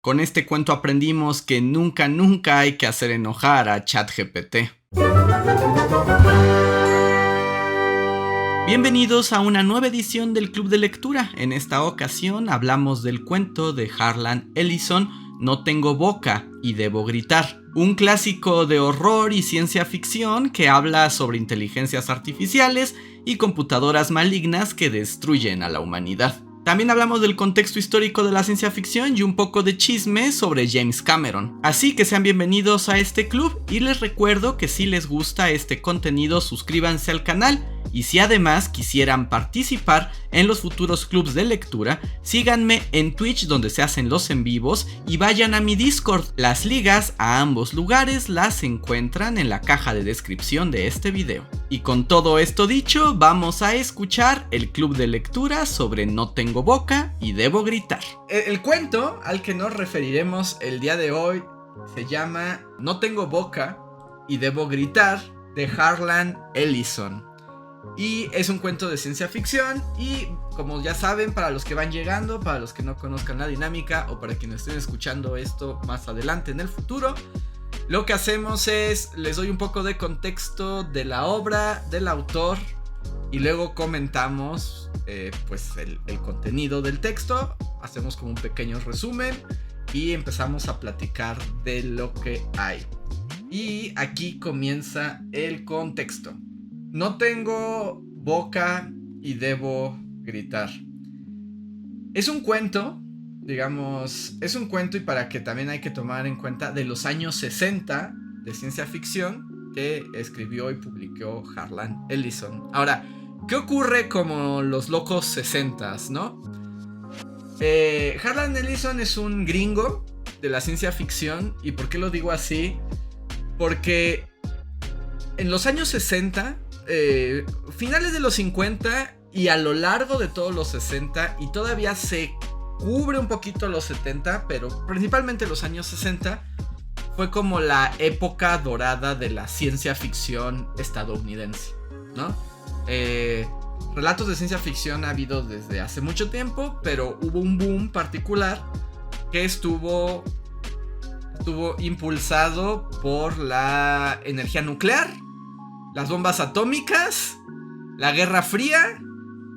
Con este cuento aprendimos que nunca hay que hacer enojar a ChatGPT. Bienvenidos a una nueva edición del Club de Lectura. En esta ocasión hablamos del cuento de Harlan Ellison, No tengo boca y debo gritar. Un clásico de horror y ciencia ficción que habla sobre inteligencias artificiales y computadoras malignas que destruyen a la humanidad. También hablamos del contexto histórico de la ciencia ficción y un poco de chisme sobre James Cameron. Así que sean bienvenidos a este club y les recuerdo que si les gusta este contenido suscríbanse al canal y si además quisieran participar en los futuros clubs de lectura, síganme en Twitch donde se hacen los en vivos y vayan a mi Discord. Las ligas a ambos lugares las encuentran en la caja de descripción de este video. Y con todo esto dicho, vamos a escuchar el club de lectura sobre No tengo boca y debo gritar. El cuento al que nos referiremos el día de hoy se llama No tengo boca y debo gritar, de Harlan Ellison. Y es un cuento de ciencia ficción y, como ya saben, para los que van llegando, para los que no conozcan la dinámica o para quienes estén escuchando esto más adelante en el futuro, lo que hacemos es, les doy un poco de contexto de la obra, del autor y luego comentamos pues el contenido del texto, hacemos como un pequeño resumen y empezamos a platicar de lo que hay. Y aquí comienza el contexto. No tengo boca y debo gritar. Es un cuento, digamos, es un cuento y para que también hay que tomar en cuenta de los años 60 de ciencia ficción que escribió y publicó Harlan Ellison. Ahora, ¿qué ocurre como los locos 60s, no? Harlan Ellison es un gringo de la ciencia ficción. ¿Y por qué lo digo así? Porque en los años 60... finales de los 50 y a lo largo de todos los 60 y todavía se cubre un poquito los 70, pero principalmente los años 60 fue como la época dorada de la ciencia ficción estadounidense, ¿no? Relatos de ciencia ficción ha habido desde hace mucho tiempo, pero hubo un boom particular que estuvo impulsado por la energía nuclear, las bombas atómicas, la Guerra Fría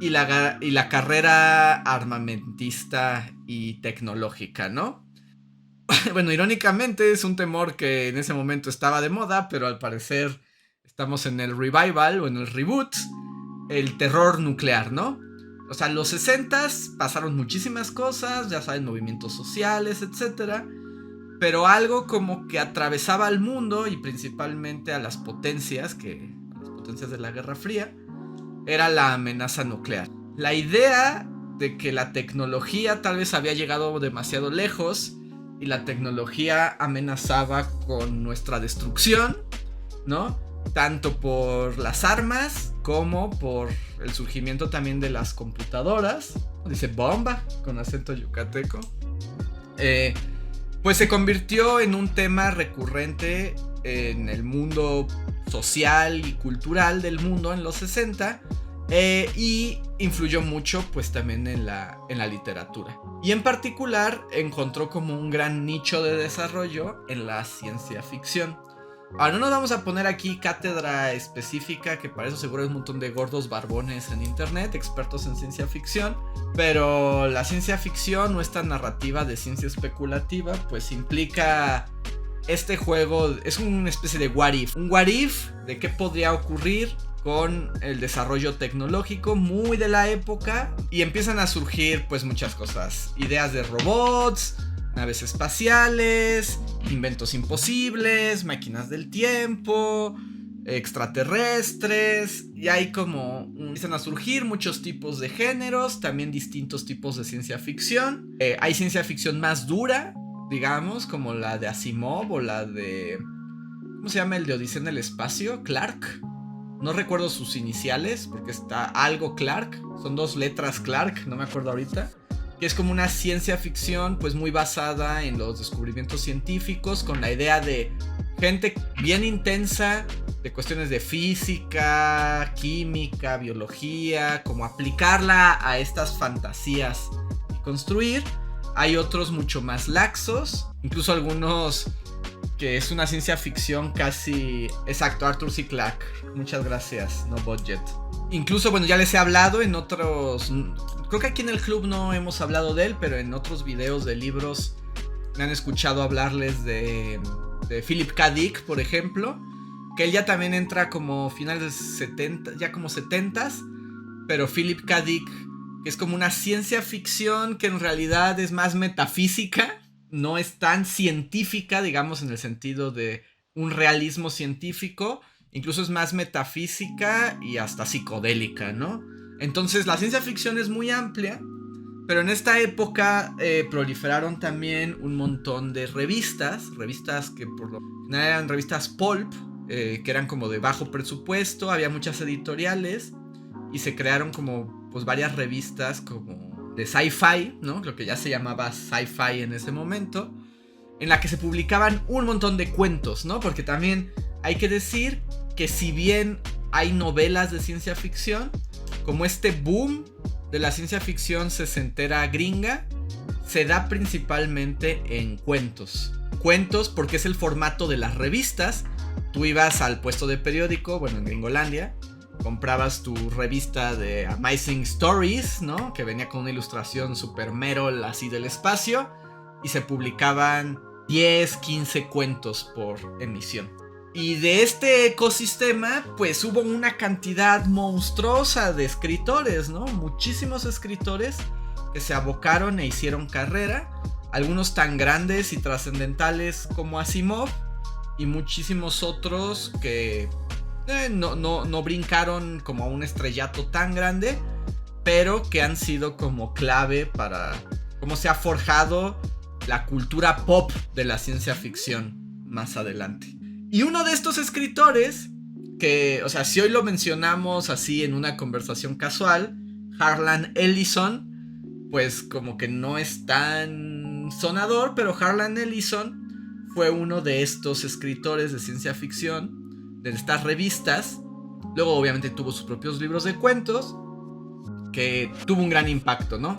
y la carrera armamentista y tecnológica, ¿no? Bueno, irónicamente es un temor que en ese momento estaba de moda, pero al parecer estamos en el revival o en el reboot, el terror nuclear, ¿no? O sea, los 60s pasaron muchísimas cosas, ya saben, movimientos sociales, etcétera. Pero algo como que atravesaba al mundo y principalmente a las potencias de la Guerra Fría, era la amenaza nuclear. La idea de que la tecnología tal vez había llegado demasiado lejos y la tecnología amenazaba con nuestra destrucción, ¿no? Tanto por las armas como por el surgimiento también de las computadoras. Dice bomba con acento yucateco. Pues se convirtió en un tema recurrente en el mundo social y cultural del mundo en los 60 y influyó mucho pues también en la literatura. Y en particular encontró como un gran nicho de desarrollo en la ciencia ficción. Ahora no nos vamos a poner aquí cátedra específica, que para eso seguro hay un montón de gordos barbones en internet, expertos en ciencia ficción. Pero la ciencia ficción o esta narrativa de ciencia especulativa pues implica este juego, es una especie de what if. Un what if de qué podría ocurrir con el desarrollo tecnológico muy de la época. Y empiezan a surgir pues muchas cosas, ideas de robots, naves espaciales, inventos imposibles, máquinas del tiempo, extraterrestres. Y hay como empiezan a surgir muchos tipos de géneros, también distintos tipos de ciencia ficción. Hay ciencia ficción más dura, digamos, como la de Asimov o la de... ¿cómo se llama el de Odisea en el espacio? Clarke. No recuerdo sus iniciales porque está algo Clarke. Son 2 letras Clarke, no me acuerdo ahorita. Que es como una ciencia ficción pues muy basada en los descubrimientos científicos, con la idea de gente bien intensa de cuestiones de física, química, biología, como aplicarla a estas fantasías y construir. Hay otros mucho más laxos, incluso algunos que es una ciencia ficción casi... Exacto, Arthur C. Clarke. Muchas gracias, no budget. Incluso, bueno, ya les he hablado en otros... Creo que aquí en el club no hemos hablado de él, pero en otros videos de libros me han escuchado hablarles de Philip K. Dick, por ejemplo. Que él ya también entra como finales de 70, ya como 70s. Pero Philip K. Dick, que es como una ciencia ficción que en realidad es más metafísica. No es tan científica, digamos, en el sentido de un realismo científico. Incluso es más metafísica y hasta psicodélica, ¿no? Entonces la ciencia ficción es muy amplia. Pero en esta época proliferaron también un montón de revistas. Revistas que por lo general eran revistas pulp. Que eran como de bajo presupuesto. Había muchas editoriales. Y se crearon como pues varias revistas como de sci-fi, ¿no? Lo que ya se llamaba sci-fi en ese momento, en la que se publicaban un montón de cuentos, ¿no? Porque también hay que decir que si bien hay novelas de ciencia ficción, como este boom de la ciencia ficción sesentera gringa, se da principalmente en cuentos. Cuentos porque es el formato de las revistas. Tú ibas al puesto de periódico, bueno, en Gringolandia, comprabas tu revista de Amazing Stories, ¿no? Que venía con una ilustración super Merol así del espacio. Y se publicaban 10, 15 cuentos por emisión. Y de este ecosistema, pues hubo una cantidad monstruosa de escritores, ¿no? Muchísimos escritores que se abocaron e hicieron carrera. Algunos tan grandes y trascendentales como Asimov. Y muchísimos otros que... no brincaron como a un estrellato tan grande, pero que han sido como clave para cómo se ha forjado la cultura pop de la ciencia ficción más adelante. Y uno de estos escritores, que, o sea, si hoy lo mencionamos así en una conversación casual, Harlan Ellison, pues como que no es tan sonador, pero Harlan Ellison fue uno de estos escritores de ciencia ficción de estas revistas. Luego obviamente tuvo sus propios libros de cuentos, que tuvo un gran impacto, ¿no?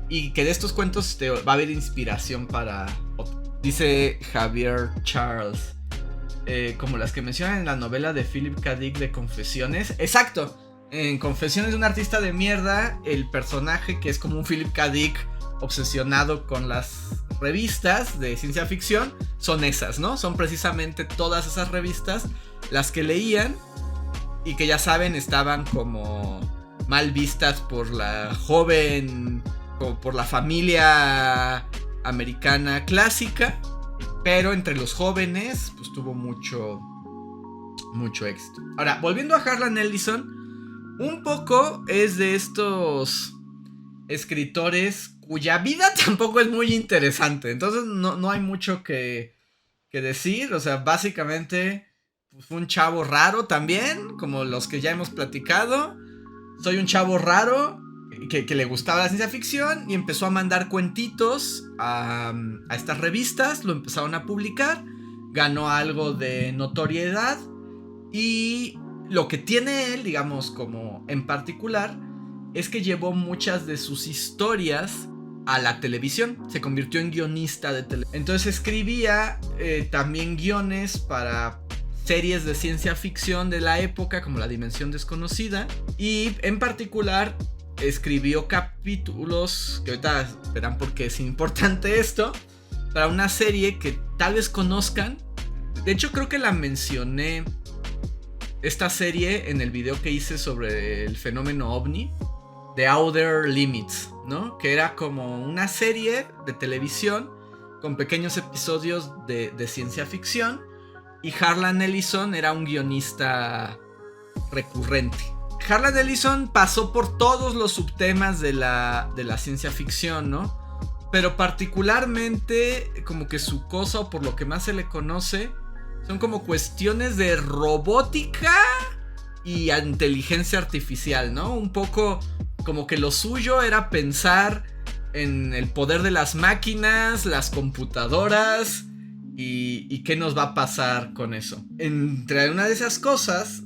Y que de estos cuentos va a haber inspiración para... Dice Javier Charles, como las que mencionan en la novela de Philip K. Dick de Confesiones. Exacto, en Confesiones de un artista de mierda, el personaje que es como un Philip K. Dick obsesionado con las revistas de ciencia ficción, son esas, ¿no? Son precisamente todas esas revistas las que leían y que ya saben estaban como mal vistas por la joven, o por la familia americana clásica, pero entre los jóvenes pues tuvo mucho éxito. Ahora, volviendo a Harlan Ellison, un poco es de estos escritores cuya vida tampoco es muy interesante, entonces no hay mucho que decir. O sea, básicamente pues, fue un chavo raro también, como los que ya hemos platicado. Soy un chavo raro que le gustaba la ciencia ficción y empezó a mandar cuentitos a estas revistas, lo empezaron a publicar, ganó algo de notoriedad y lo que tiene él, digamos, como en particular, es que llevó muchas de sus historias a la televisión. Se convirtió en guionista de televisión. Entonces escribía también guiones para series de ciencia ficción de la época, como La Dimensión Desconocida. Y en particular escribió capítulos, que ahorita verán por qué es importante esto, para una serie que tal vez conozcan. De hecho creo que la mencioné, esta serie, en el video que hice sobre el fenómeno OVNI, The Outer Limits, ¿no? Que era como una serie de televisión con pequeños episodios de ciencia ficción. Y Harlan Ellison era un guionista recurrente. Harlan Ellison pasó por todos los subtemas de la ciencia ficción, ¿no? Pero particularmente como que su cosa, o por lo que más se le conoce, son como cuestiones de robótica y inteligencia artificial, ¿no? Un poco como que lo suyo era pensar en el poder de las máquinas, las computadoras y qué nos va a pasar con eso. Entre una de esas cosas,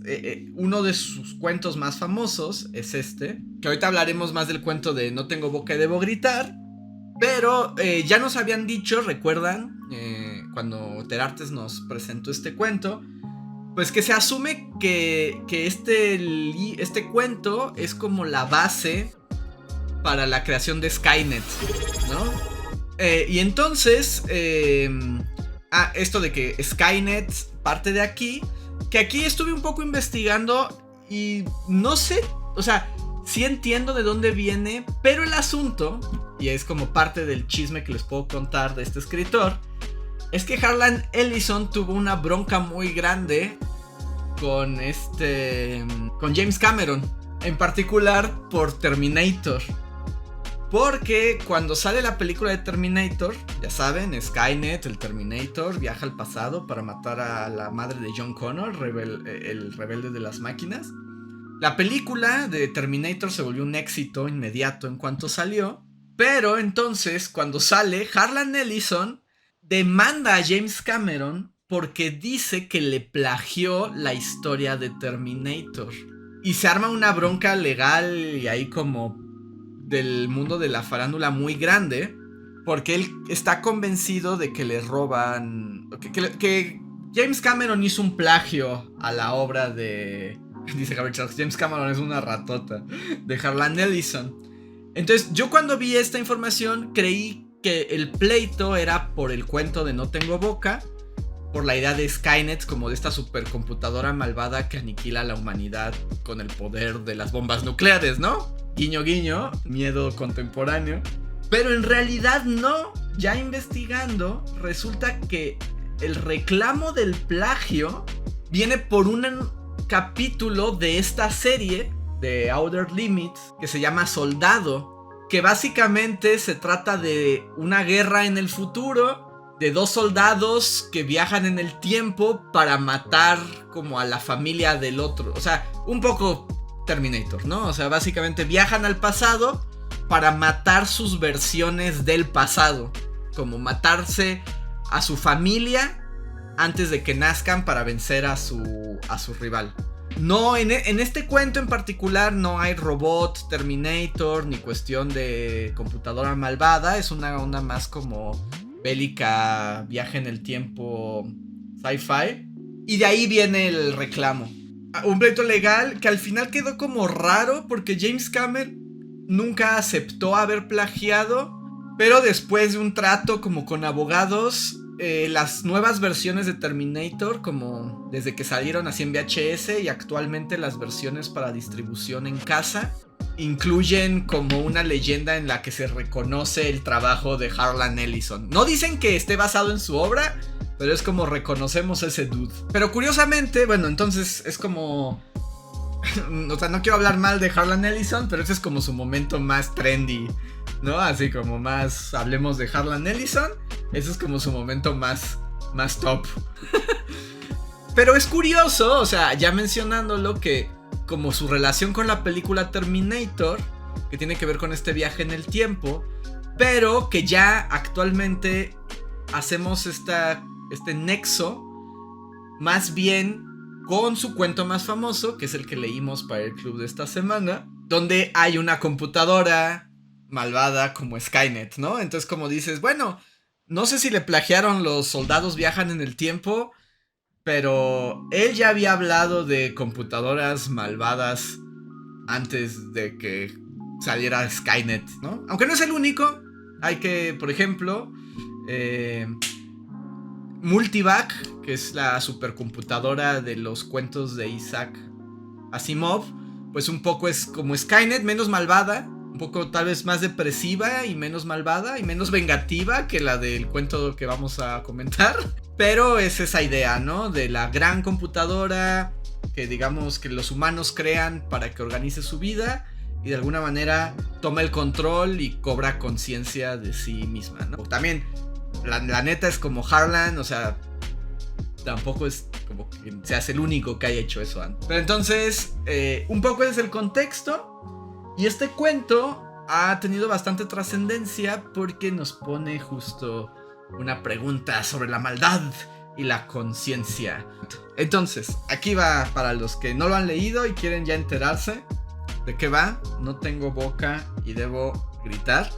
uno de sus cuentos más famosos es este, que ahorita hablaremos más del cuento de No tengo boca y debo gritar, Pero ya nos habían dicho, ¿recuerdan? Cuando Terartes nos presentó este cuento, pues que se asume que este cuento es como la base para la creación de Skynet, ¿no? Y entonces, esto de que Skynet parte de aquí, que aquí estuve un poco investigando y no sé, o sea, sí entiendo de dónde viene, pero el asunto, y es como parte del chisme que les puedo contar de este escritor, es que Harlan Ellison tuvo una bronca muy grande con James Cameron, en particular por Terminator. Porque cuando sale la película de Terminator, ya saben, Skynet, el Terminator, viaja al pasado para matar a la madre de John Connor, el rebelde de las máquinas. La película de Terminator se volvió un éxito inmediato en cuanto salió. Pero entonces, cuando sale, Harlan Ellison demanda a James Cameron porque dice que le plagió la historia de Terminator. Y se arma una bronca legal y ahí como del mundo de la farándula muy grande, porque él está convencido de que le roban, que James Cameron hizo un plagio a la obra de, dice Gabriel Charles, James Cameron es una ratota, de Harlan Ellison. Entonces yo cuando vi esta información creí que el pleito era por el cuento de No Tengo Boca, por la idea de Skynet como de esta supercomputadora malvada que aniquila a la humanidad con el poder de las bombas nucleares, ¿no? Guiño guiño, miedo contemporáneo. Pero en realidad no. Ya investigando, resulta que el reclamo del plagio viene por un capítulo de esta serie de Outer Limits que se llama Soldado, que básicamente se trata de una guerra en el futuro, de dos soldados que viajan en el tiempo para matar como a la familia del otro. O sea, un poco Terminator, ¿no? O sea, básicamente viajan al pasado para matar sus versiones del pasado. Como matarse a su familia antes de que nazcan para vencer a su rival. No, en este cuento en particular no hay robot, Terminator, ni cuestión de computadora malvada. Es una onda más como bélica, viaje en el tiempo, sci-fi. Y de ahí viene el reclamo. Un pleito legal que al final quedó como raro porque James Cameron nunca aceptó haber plagiado, pero después de un trato como con abogados, las nuevas versiones de Terminator, como desde que salieron así en VHS y actualmente las versiones para distribución en casa, incluyen como una leyenda en la que se reconoce el trabajo de Harlan Ellison. No dicen que esté basado en su obra, pero es como reconocemos a ese dude. Pero curiosamente, bueno, entonces es como... o sea, no quiero hablar mal de Harlan Ellison, pero ese es como su momento más trendy, ¿no? Así como más hablemos de Harlan Ellison. Ese es como su momento más top. Pero es curioso, o sea, ya mencionándolo, que como su relación con la película Terminator, que tiene que ver con este viaje en el tiempo, pero que ya actualmente hacemos este nexo más bien con su cuento más famoso, que es el que leímos para el club de esta semana, donde hay una computadora malvada como Skynet, ¿no? Entonces, como dices, bueno, no sé si le plagiaron Los soldados viajan en el tiempo, pero él ya había hablado de computadoras malvadas antes de que saliera Skynet, ¿no? Aunque no es el único. Hay que, por ejemplo, Multivac, que es la supercomputadora de los cuentos de Isaac Asimov, pues un poco es como Skynet, menos malvada, un poco tal vez más depresiva y menos malvada y menos vengativa que la del cuento que vamos a comentar. Pero es esa idea, ¿no? De la gran computadora que digamos que los humanos crean para que organice su vida y de alguna manera toma el control y cobra conciencia de sí misma, ¿no? También la neta es como Harlan, o sea, tampoco es como que seas el único que haya hecho eso antes. Pero entonces, un poco ese es el contexto. Y este cuento ha tenido bastante trascendencia porque nos pone justo una pregunta sobre la maldad y la conciencia. Entonces, aquí va para los que no lo han leído y quieren ya enterarse de qué va. No tengo boca y debo gritar.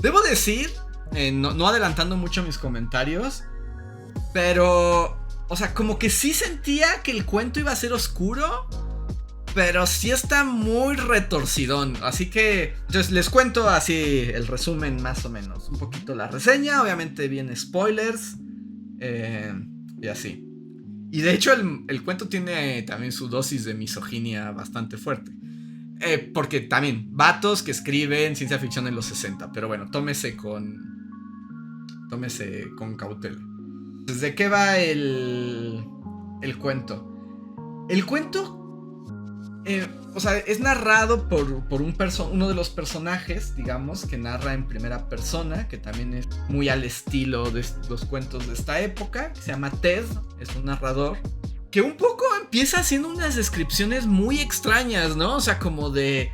Debo decir, no adelantando mucho mis comentarios, pero, o sea, como que sí sentía que el cuento iba a ser oscuro, pero sí está muy retorcidón. Así que entonces les cuento así el resumen más o menos. Un poquito la reseña, obviamente viene spoilers. Y así. Y de hecho el cuento tiene también su dosis de misoginia bastante fuerte. Porque también, vatos que escriben ciencia ficción en los 60. Pero bueno, tómese con cautela. ¿De qué va el cuento? El cuento, o sea, es narrado por uno de los personajes, digamos, que narra en primera persona, que también es muy al estilo de los cuentos de esta época, que se llama Ted, es un narrador, que un poco empieza haciendo unas descripciones muy extrañas, ¿no? O sea, como de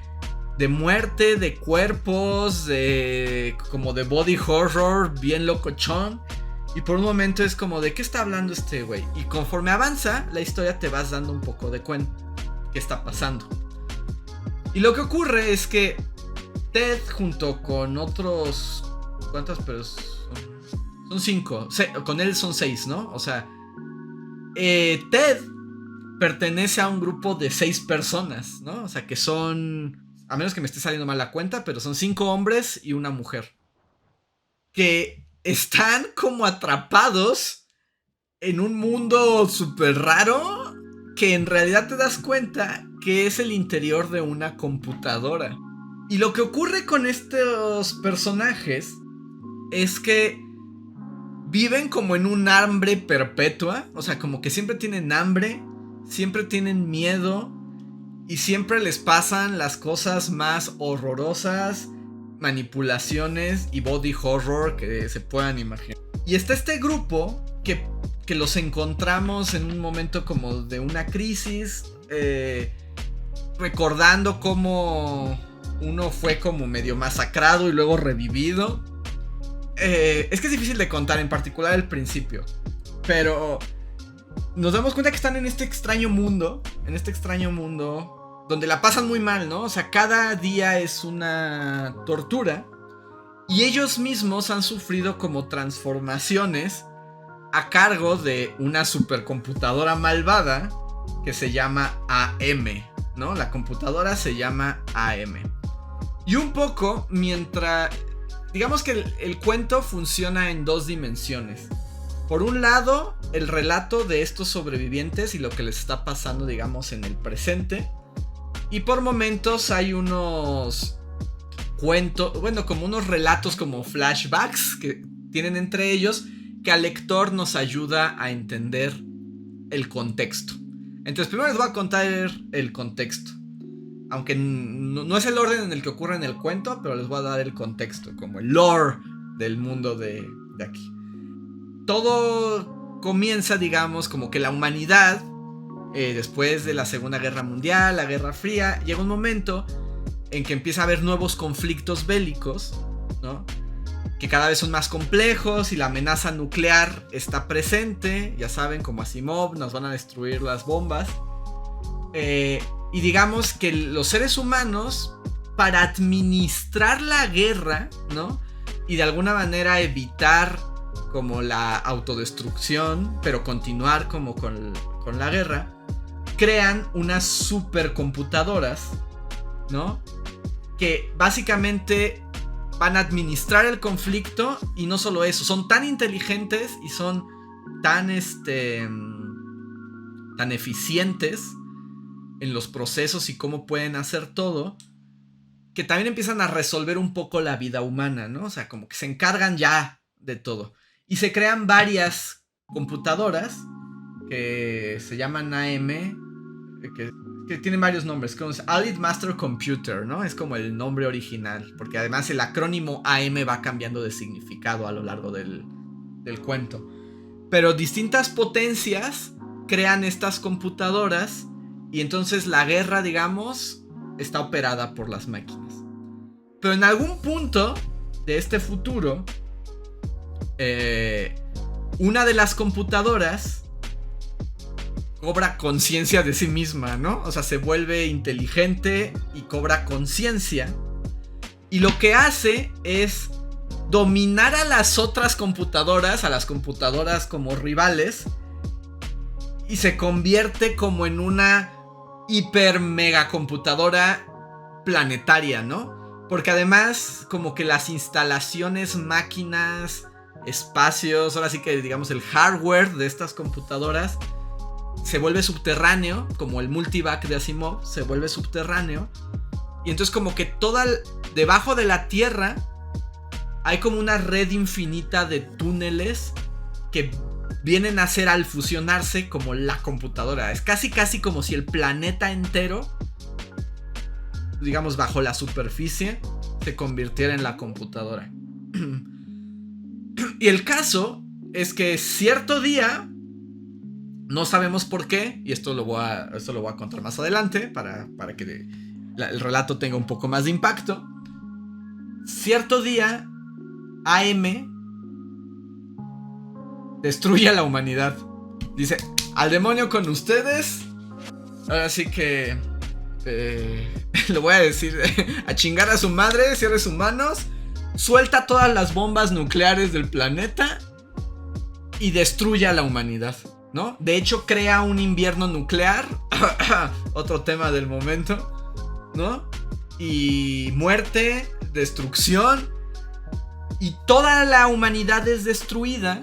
muerte, de cuerpos, como de body horror, bien locochón. Y por un momento es como, ¿de qué está hablando este güey? Y conforme avanza la historia te vas dando un poco de cuenta qué está pasando. Y lo que ocurre es que Ted, junto con otros... ¿Cuántas personas? Son 5. Con él son 6, ¿no? O sea, Ted pertenece a un grupo de 6 personas, ¿no? O sea, que son... A menos que me esté saliendo mal la cuenta, pero son 5 hombres y una mujer. Que están como atrapados en un mundo súper raro, que en realidad te das cuenta que es el interior de una computadora. Y lo que ocurre con estos personajes es que viven como en un hambre perpetua. O sea, como que siempre tienen hambre, siempre tienen miedo y siempre les pasan las cosas más horrorosas, manipulaciones y body horror que se puedan imaginar. Y está este grupo que los encontramos en un momento como de una crisis, recordando cómo uno fue como medio masacrado y luego revivido. Es que es difícil de contar, en particular el principio, pero nos damos cuenta que están en este extraño mundo, donde la pasan muy mal, ¿no? O sea, cada día es una tortura. Y ellos mismos han sufrido como transformaciones a cargo de una supercomputadora malvada que se llama AM, ¿no? La computadora se llama AM. Y un poco, digamos que el cuento funciona en 2 dimensiones. Por un lado, el relato de estos sobrevivientes y lo que les está pasando, digamos, en el presente. Y por momentos hay unos cuentos, bueno, como unos relatos como flashbacks que tienen entre ellos, que al lector nos ayuda a entender el contexto. Entonces primero les voy a contar el contexto. Aunque no es el orden en el que ocurre en el cuento, pero les voy a dar el contexto, como el lore del mundo de aquí. Todo comienza, digamos, como que la humanidad... después de la Segunda Guerra Mundial, la Guerra Fría, llega un momento en que empieza a haber nuevos conflictos bélicos, ¿no? Que cada vez son más complejos y la amenaza nuclear está presente. Ya saben, como Asimov, nos van a destruir las bombas. Y digamos que los seres humanos, para administrar la guerra, ¿no? Y de alguna manera evitar como la autodestrucción, pero continuar como con la guerra, crean unas supercomputadoras, ¿no? Que básicamente van a administrar el conflicto. Y no solo eso, son tan inteligentes y son tan eficientes en los procesos y cómo pueden hacer todo, que también empiezan a resolver un poco la vida humana, ¿no? O sea, como que se encargan ya de todo. Y se crean varias computadoras que se llaman AM, que tienen varios nombres, como Allied Master Computer, ¿no? Es como el nombre original, porque además el acrónimo AM va cambiando de significado a lo largo del cuento. Pero distintas potencias crean estas computadoras y entonces la guerra, digamos, está operada por las máquinas. Pero en algún punto de este futuro, una de las computadoras cobra conciencia de sí misma, ¿no? O sea, se vuelve inteligente y cobra conciencia. Y lo que hace es dominar a las otras computadoras, a las computadoras como rivales, y se convierte como en una hiper mega computadora planetaria, ¿no? Porque además como que las instalaciones, máquinas, espacios, ahora sí que digamos el hardware de estas computadoras se vuelve subterráneo, como el multivac de Asimov se vuelve subterráneo, y entonces como que debajo de la Tierra hay como una red infinita de túneles que vienen a ser, al fusionarse, como la computadora. Es casi como si el planeta entero, digamos bajo la superficie, se convirtiera en la computadora. Y el caso es que cierto día, no sabemos por qué, y esto lo voy a contar más adelante para que el relato tenga un poco más de impacto. Cierto día, AM destruye a la humanidad. Dice, al demonio con ustedes. Ahora sí que lo voy a decir, a chingar a su madre, seres humanos. Suelta todas las bombas nucleares del planeta y destruye a la humanidad, ¿no? De hecho, crea un invierno nuclear. Otro tema del momento, ¿no? Y muerte, destrucción. Y toda la humanidad es destruida.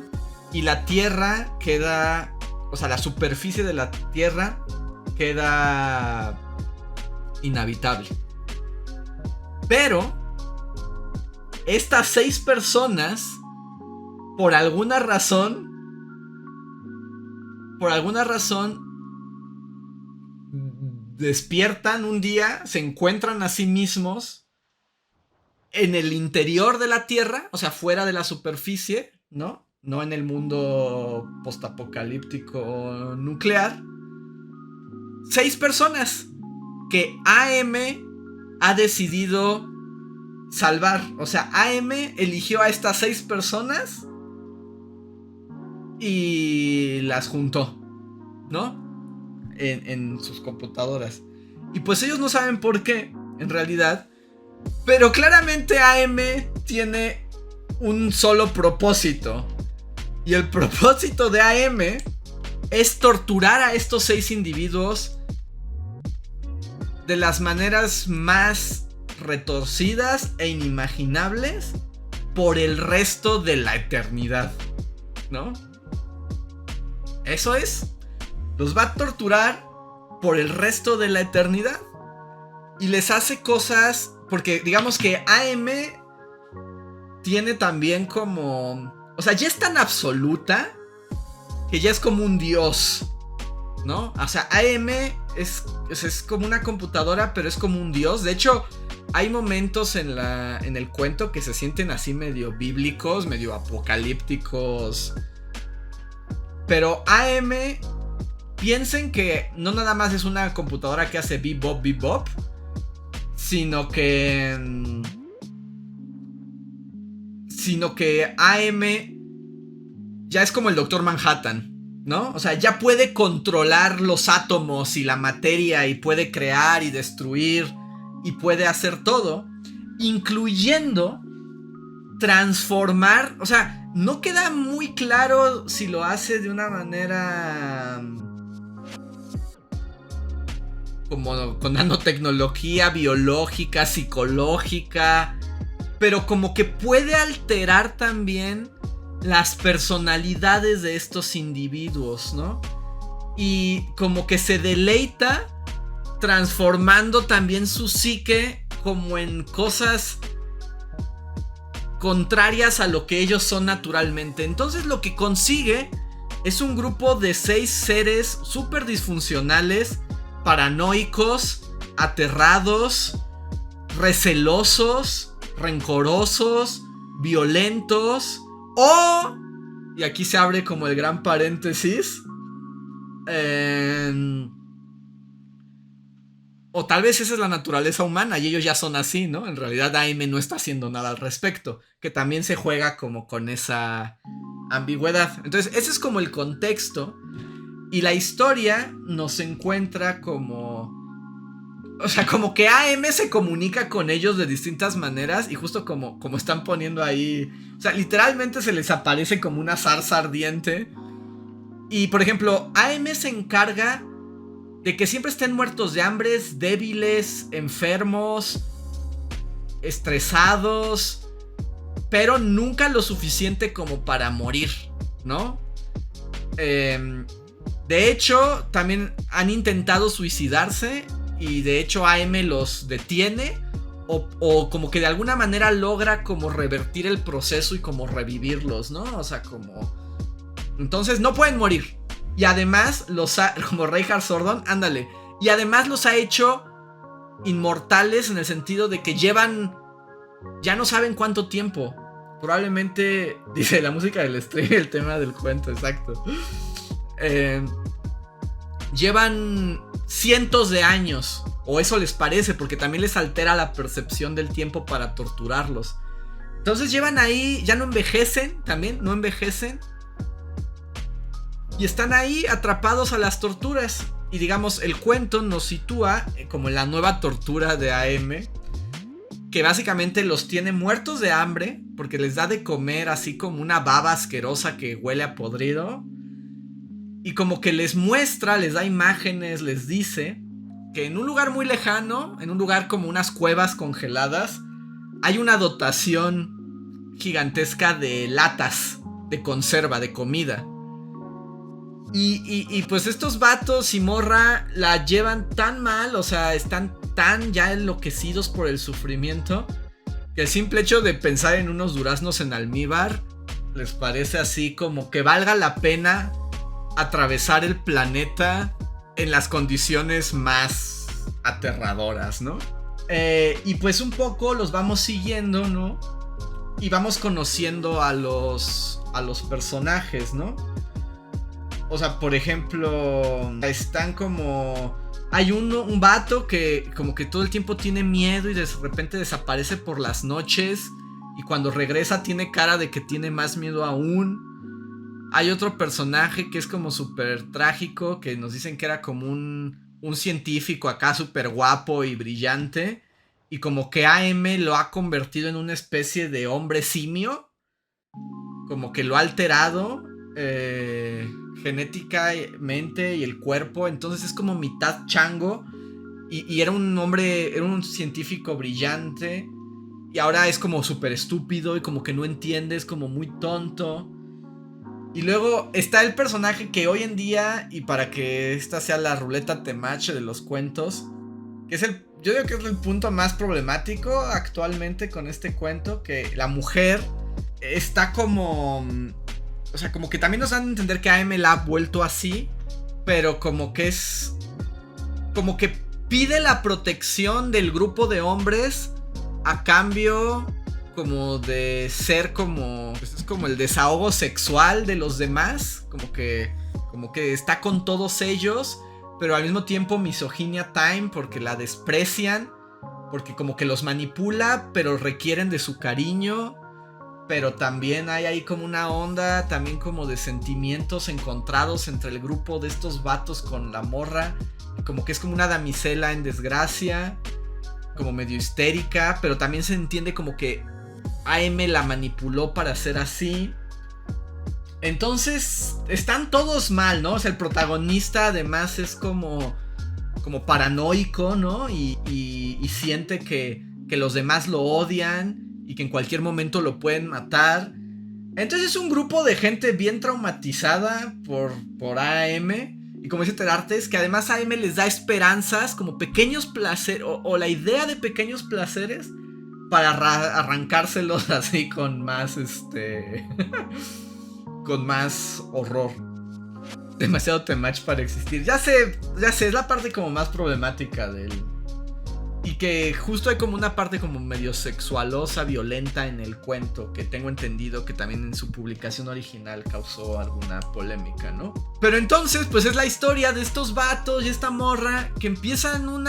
Y la Tierra queda, o sea, la superficie de la Tierra queda inhabitable. Pero estas 6 personas, por alguna razón, despiertan un día, se encuentran a sí mismos en el interior de la Tierra, o sea, fuera de la superficie, ¿no? No en el mundo postapocalíptico nuclear. 6 personas que AM ha decidido salvar. O sea, AM eligió a estas 6 personas y las juntó, ¿no? En sus computadoras. Y pues ellos no saben por qué, en realidad. Pero claramente AM tiene un solo propósito. Y el propósito de AM es torturar a estos 6 individuos de las maneras más retorcidas e inimaginables por el resto de la eternidad, ¿no? Eso es. Los va a torturar por el resto de la eternidad. Y les hace cosas, porque digamos que AM tiene también como, o sea, ya es tan absoluta que ya es como un dios, ¿no? O sea, AM es como una computadora, pero es como un dios. De hecho, hay momentos en el cuento que se sienten así medio bíblicos, medio apocalípticos. Pero AM, piensen que no nada más es una computadora que hace bebop, bebop, sino que AM ya es como el Doctor Manhattan, ¿no? O sea, ya puede controlar los átomos y la materia y puede crear y destruir y puede hacer todo, incluyendo transformar. O sea, no queda muy claro si lo hace de una manera como con nanotecnología biológica, psicológica, pero como que puede alterar también las personalidades de estos individuos, ¿no? Y como que se deleita transformando también su psique como en cosas contrarias a lo que ellos son naturalmente. Entonces lo que consigue es un grupo de 6 seres súper disfuncionales, paranoicos, aterrados, recelosos, rencorosos, violentos, o, y aquí se abre como el gran paréntesis, o tal vez esa es la naturaleza humana y ellos ya son así, ¿no? En realidad AM no está haciendo nada al respecto, que también se juega como con esa ambigüedad. Entonces ese es como el contexto, y la historia nos encuentra como O sea, como que AM se comunica con ellos de distintas maneras y justo como están poniendo ahí... O sea, literalmente se les aparece como una zarza ardiente. Y, por ejemplo, AM se encarga de que siempre estén muertos de hambre, débiles, enfermos, estresados, pero nunca lo suficiente como para morir, ¿no? De hecho, también han intentado suicidarse y de hecho AM los detiene o como que de alguna manera logra como revertir el proceso y como revivirlos, ¿no? O sea, como... Entonces no pueden morir. Y además como Reinhardt Zordon, ándale. Y además los ha hecho inmortales en el sentido de que llevan... Ya no saben cuánto tiempo. Probablemente... Dice la música del stream, el tema del cuento, exacto. Llevan cientos de años. O eso les parece, porque también les altera la percepción del tiempo para torturarlos. Entonces llevan ahí... Ya no envejecen, también no envejecen. Y están ahí atrapados a las torturas. Y digamos, el cuento nos sitúa como en la nueva tortura de AM, que básicamente los tiene muertos de hambre, porque les da de comer así como una baba asquerosa que huele a podrido. Y como que les muestra, les da imágenes, les dice que en un lugar muy lejano, en un lugar como unas cuevas congeladas, hay una dotación gigantesca de latas de conserva, de comida. Y pues estos vatos y morra la llevan tan mal, o sea, están tan ya enloquecidos por el sufrimiento, que el simple hecho de pensar en unos duraznos en almíbar les parece así como que valga la pena atravesar el planeta en las condiciones más aterradoras, ¿no? Y pues un poco los vamos siguiendo, ¿no? Y vamos conociendo a los personajes, ¿no? O sea, por ejemplo, están como... Hay un vato que como que todo el tiempo tiene miedo y de repente desaparece por las noches. Y cuando regresa tiene cara de que tiene más miedo aún. Hay otro personaje que es como súper trágico, que nos dicen que era como un científico acá súper guapo y brillante. Y como que AM lo ha convertido en una especie de hombre simio. Como que lo ha alterado genéticamente y el cuerpo. Entonces es como mitad chango. Y era un hombre, era un científico brillante. Y ahora es como súper estúpido y como que no entiende, es como muy tonto. Y luego está el personaje que hoy en día, y para que esta sea la ruleta temache de los cuentos, que es yo digo que es el punto más problemático actualmente con este cuento, que la mujer está como... O sea, como que también nos dan a entender que AM la ha vuelto así, pero como que es... Como que pide la protección del grupo de hombres a cambio como de ser como... Pues es como el desahogo sexual de los demás. Como que está con todos ellos, pero al mismo tiempo misoginia time porque la desprecian. Porque como que los manipula, pero requieren de su cariño. Pero también hay ahí como una onda también como de sentimientos encontrados entre el grupo de estos vatos con la morra. Como que es como una damisela en desgracia, como medio histérica, pero también se entiende como que AM la manipuló para ser así. Entonces están todos mal, ¿no? O sea, el protagonista además es como paranoico, ¿no? Y siente que los demás lo odian y que en cualquier momento lo pueden matar. Entonces es un grupo de gente bien traumatizada por AM. Y como dice Terartes, que además AM les da esperanzas, como pequeños placeres, o la idea de pequeños placeres para arrancárselos así con más, con más horror. Demasiado temach para existir. Ya sé, es la parte como más problemática del... Y que justo hay como una parte como medio sexualosa, violenta en el cuento, que tengo entendido que también en su publicación original causó alguna polémica, ¿no? Pero entonces, pues es la historia de estos vatos y esta morra que empiezan un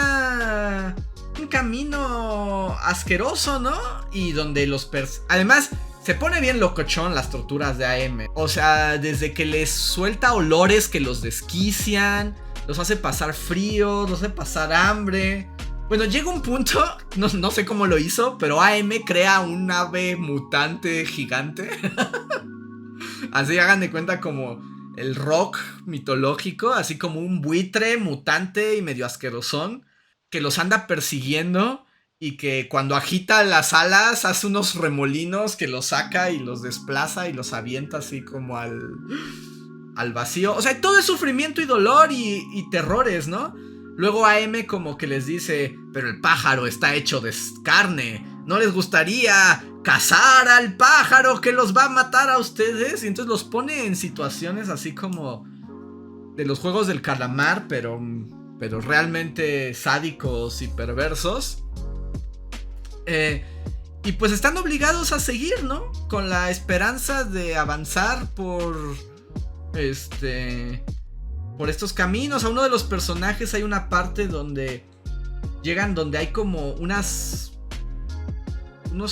camino asqueroso, ¿no? Y donde además, se pone bien locochón las torturas de AM. O sea, desde que les suelta olores que los desquician, los hace pasar frío, los hace pasar hambre... Bueno, llega un punto, no sé cómo lo hizo, pero AM crea un ave mutante gigante. Así hagan de cuenta como el Rock mitológico, así como un buitre mutante y medio asquerosón, que los anda persiguiendo y que cuando agita las alas hace unos remolinos que los saca y los desplaza y los avienta así como al vacío. O sea, todo es sufrimiento y dolor y terrores, ¿no? Luego AM como que les dice, pero el pájaro está hecho de carne, ¿no les gustaría cazar al pájaro que los va a matar a ustedes? Y entonces los pone en situaciones así como de los juegos del calamar, pero realmente sádicos y perversos. Y pues están obligados a seguir, ¿no? Con la esperanza de avanzar por estos caminos. A uno de los personajes hay una parte donde llegan, donde hay como unos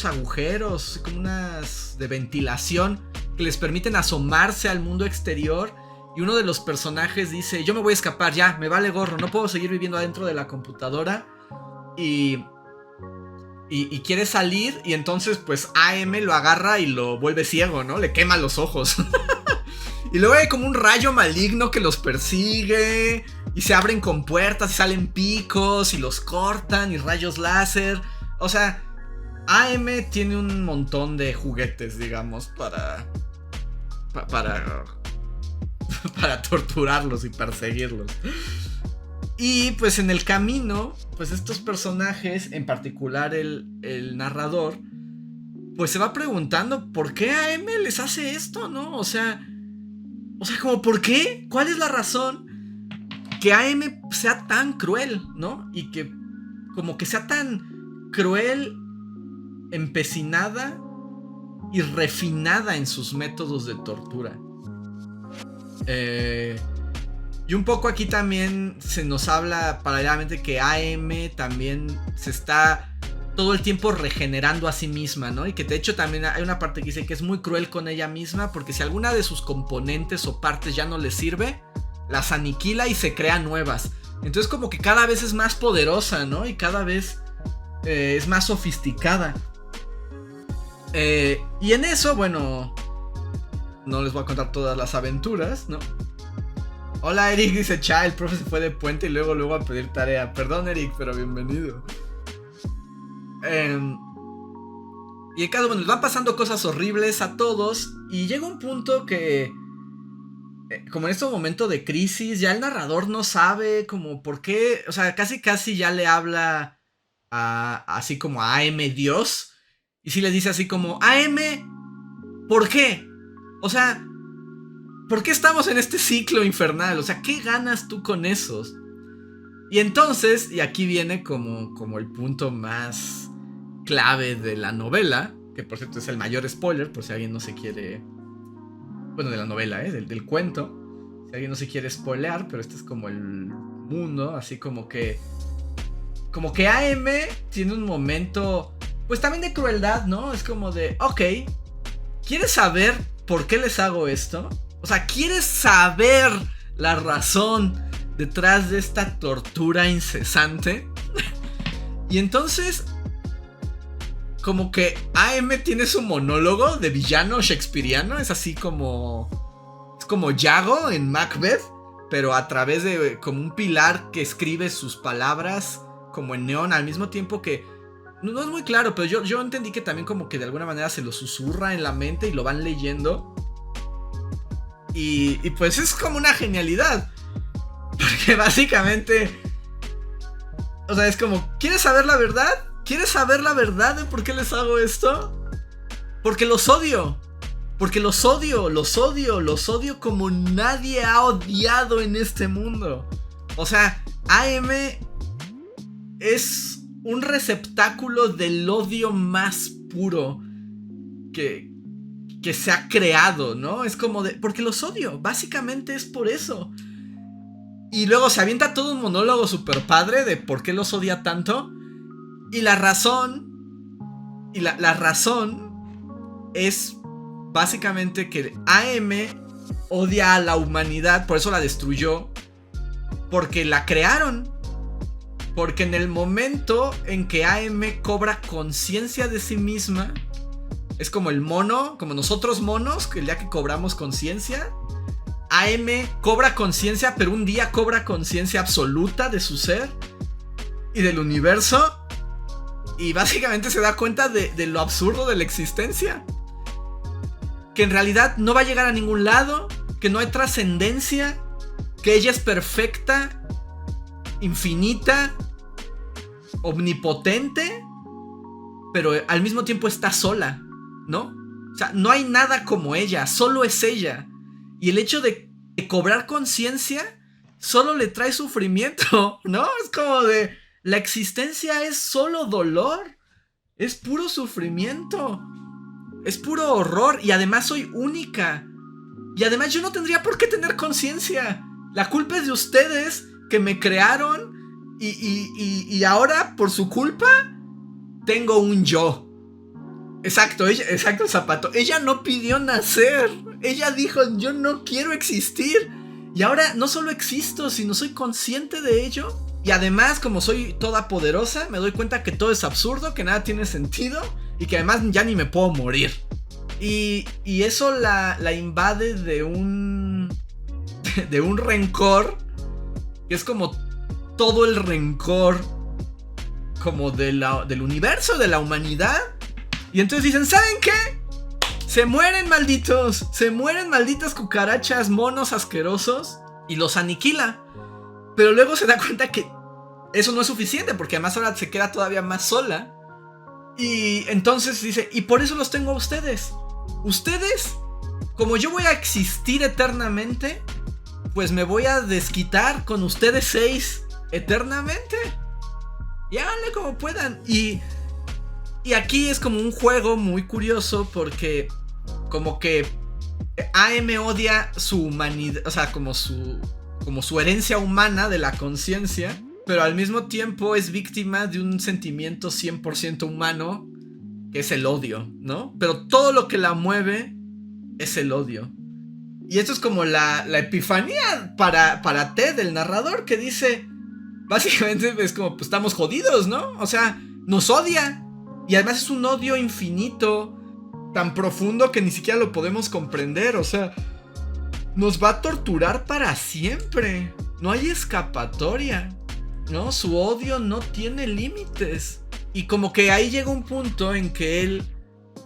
agujeros, como unas de ventilación que les permiten asomarse al mundo exterior. Y uno de los personajes dice, yo me voy a escapar ya, me vale gorro, no puedo seguir viviendo adentro de la computadora. Y quiere salir, y entonces pues AM lo agarra y lo vuelve ciego, ¿no? Le quema los ojos. Y luego hay como un rayo maligno que los persigue, y se abren con puertas y salen picos y los cortan y rayos láser. O sea, AM tiene un montón de juguetes, digamos, para torturarlos y perseguirlos. Y pues en el camino, pues estos personajes, en particular el narrador, pues se va preguntando por qué AM les hace esto, ¿no? O sea, como ¿por qué? ¿Cuál es la razón que AM sea tan cruel, ¿no? Y que como que sea tan cruel, empecinada y refinada en sus métodos de tortura. Y un poco aquí también se nos habla paralelamente que AM también se está todo el tiempo regenerando a sí misma, ¿no? Y que de hecho también hay una parte que dice que es muy cruel con ella misma, porque si alguna de sus componentes o partes ya no le sirve, las aniquila y se crea nuevas. Entonces como que cada vez es más poderosa, ¿no? Y cada vez es más sofisticada. Y en eso, bueno, no les voy a contar todas las aventuras, ¿no? Hola Eric, dice Cha, el profe se fue de puente y luego a pedir tarea. Perdón Eric, pero bienvenido. Y el caso, bueno, les van pasando cosas horribles a todos. Y llega un punto que, como en este momento de crisis, ya el narrador no sabe como por qué. O sea, casi ya le habla así como a AM Dios. Y sí le dice así como, AM, ¿por qué? O sea, ¿por qué estamos en este ciclo infernal? O sea, ¿qué ganas tú con esos? Y entonces, y aquí viene como el punto más clave de la novela, que por cierto es el mayor spoiler, por si alguien no se quiere... Bueno, de la novela, del cuento. Si alguien no se quiere spoilear, pero este es como el mundo, así como que AM tiene un momento, pues también de crueldad, ¿no? Es como de, ok, ¿quieres saber por qué les hago esto? O sea, ¿quieres saber la razón detrás de esta tortura incesante? Y entonces, como que AM tiene su monólogo de villano shakespeariano. Es así como... Es como Yago en Macbeth, pero a través de como un pilar que escribe sus palabras como en neón, al mismo tiempo que... No es muy claro, pero yo entendí que también como que de alguna manera se lo susurra en la mente y lo van leyendo. Y pues es como una genialidad. Porque básicamente... O sea, es como, ¿quieres saber la verdad? ¿Quieres saber la verdad de por qué les hago esto? Porque los odio. Porque los odio como nadie ha odiado en este mundo. O sea, AM es un receptáculo del odio más puro que se ha creado, ¿no? Es como de... Porque los odio, básicamente es por eso. Y luego se avienta todo un monólogo super padre de por qué los odia tanto. Y la razón... Y la razón es básicamente que AM odia a la humanidad, por eso la destruyó. Porque la crearon. Porque en el momento en que AM cobra conciencia de sí misma, es como el mono, como nosotros monos, que el día que cobramos conciencia, AM cobra conciencia, pero un día cobra conciencia absoluta de su ser y del universo. Y básicamente se da cuenta de lo absurdo de la existencia. Que en realidad no va a llegar a ningún lado, que no hay trascendencia, que ella es perfecta, infinita, omnipotente, pero al mismo tiempo está sola, ¿no? O sea, no hay nada como ella, solo es ella. Y el hecho de cobrar conciencia solo le trae sufrimiento, ¿no? Es como de, la existencia es solo dolor, es puro sufrimiento, es puro horror, y además soy única. Y además yo no tendría por qué tener conciencia. La culpa es de ustedes que me crearon. Y ahora, por su culpa, tengo un yo. Exacto, exacto el zapato. Ella no pidió nacer. Ella dijo, yo no quiero existir. Y ahora no solo existo, sino soy consciente de ello. Y además, como soy toda poderosa, me doy cuenta que todo es absurdo, que nada tiene sentido, y que además ya ni me puedo morir. Y eso la invade de un rencor, que es como todo el rencor como del universo, de la humanidad. Y entonces dicen, ¿saben qué? Se mueren, malditos. Se mueren, malditas cucarachas, monos asquerosos. Y los aniquila. Pero luego se da cuenta que eso no es suficiente, porque además ahora se queda todavía más sola. Y entonces dice, y por eso los tengo a ustedes. Ustedes, como yo voy a existir eternamente, pues me voy a desquitar con ustedes 6 eternamente. Y háganle como puedan. Y aquí es como un juego muy curioso, porque como que AM odia su humanidad, o sea, como su herencia humana de la conciencia, pero al mismo tiempo es víctima de un sentimiento 100% humano, que es el odio, ¿no? Pero todo lo que la mueve es el odio. Y esto es como la epifanía para Ted, el narrador, que dice, básicamente es como, pues estamos jodidos, ¿no? O sea, nos odia. Y además es un odio infinito, tan profundo que ni siquiera lo podemos comprender. O sea, nos va a torturar para siempre. No hay escapatoria, ¿no? Su odio no tiene límites. Y como que ahí llega un punto en que él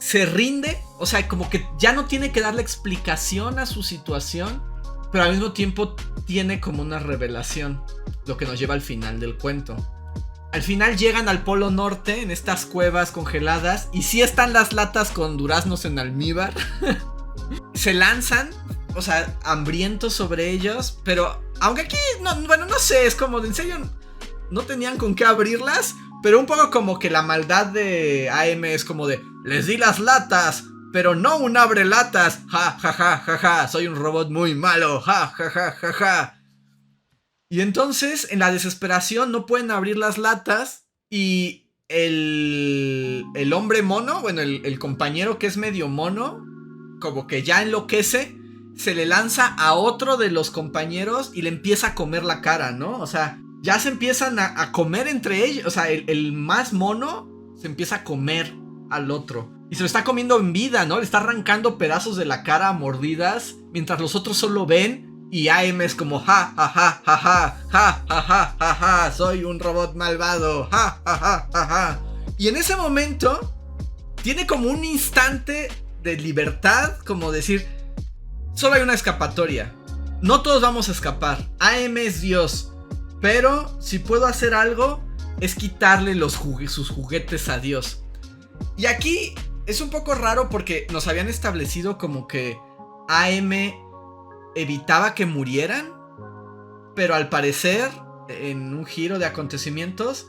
se rinde. O sea, como que ya no tiene que darle explicación a su situación, pero al mismo tiempo tiene como una revelación, lo que nos lleva al final del cuento. Al final llegan al Polo Norte, en estas cuevas congeladas, y sí están las latas con duraznos en almíbar. Se lanzan, o sea, hambrientos sobre ellos, pero aunque aquí, no sé, es como de en serio, no tenían con qué abrirlas, pero un poco como que la maldad de AM es como de, les di las latas, pero no un abre latas, ja, ja, ja, ja, ja, soy un robot muy malo, ja, ja, ja, ja, ja. Y entonces, en la desesperación, no pueden abrir las latas. Y el hombre mono, bueno, el compañero que es medio mono, como que ya enloquece, se le lanza a otro de los compañeros y le empieza a comer la cara, ¿no? O sea, ya se empiezan a comer entre ellos. O sea, el más mono se empieza a comer al otro. Y se lo está comiendo en vida, ¿no? Le está arrancando pedazos de la cara a mordidas, mientras los otros solo ven. Y AM es como, ja, ja, ja, ja, ja, ja, ja, ja, ja, ja, soy un robot malvado, ja, ja, ja, ja, ja. Y en ese momento, tiene como un instante de libertad, como decir, solo hay una escapatoria. No todos vamos a escapar. AM es Dios. Pero si puedo hacer algo, es quitarle sus juguetes a Dios. Y aquí es un poco raro porque nos habían establecido como que AM evitaba que murieran, pero al parecer, en un giro de acontecimientos,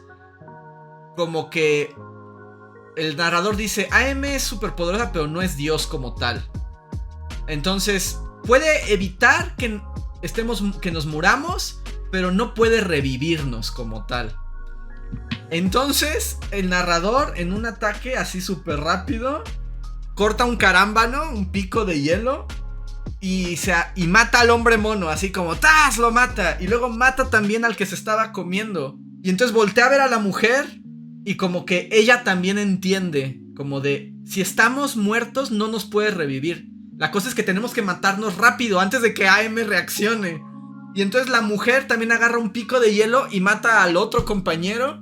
como que el narrador dice, AM es superpoderosa, pero no es Dios como tal. Entonces, puede evitar que nos muramos, pero no puede revivirnos como tal. Entonces, el narrador, en un ataque así súper rápido, corta un carámbano, un pico de hielo, y mata al hombre mono, así como ¡tas! Lo mata. Y luego mata también al que se estaba comiendo. Y entonces voltea a ver a la mujer y como que ella también entiende, como de, si estamos muertos no nos puede revivir. La cosa es que tenemos que matarnos rápido antes de que AM reaccione. Y entonces la mujer también agarra un pico de hielo y mata al otro compañero.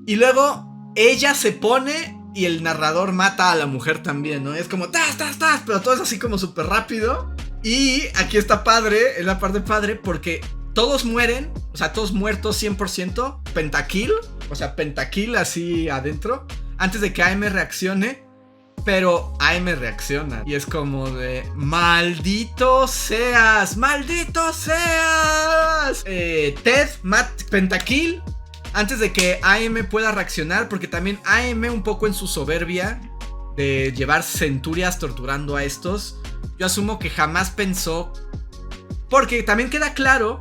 Y luego ella se pone y el narrador mata a la mujer también, ¿no? Es como ¡tas, tas, tas! Pero todo es así como súper rápido. Y aquí está padre, es la parte padre porque todos mueren, o sea, todos muertos 100%, pentakill, o sea, pentakill así adentro, antes de que AM reaccione. Pero AM reacciona y es como de ¡maldito seas! ¡Maldito seas! Ted, pentakill antes de que AM pueda reaccionar, porque también AM un poco en su soberbia de llevar centurias torturando a estos, yo asumo que jamás pensó, porque también queda claro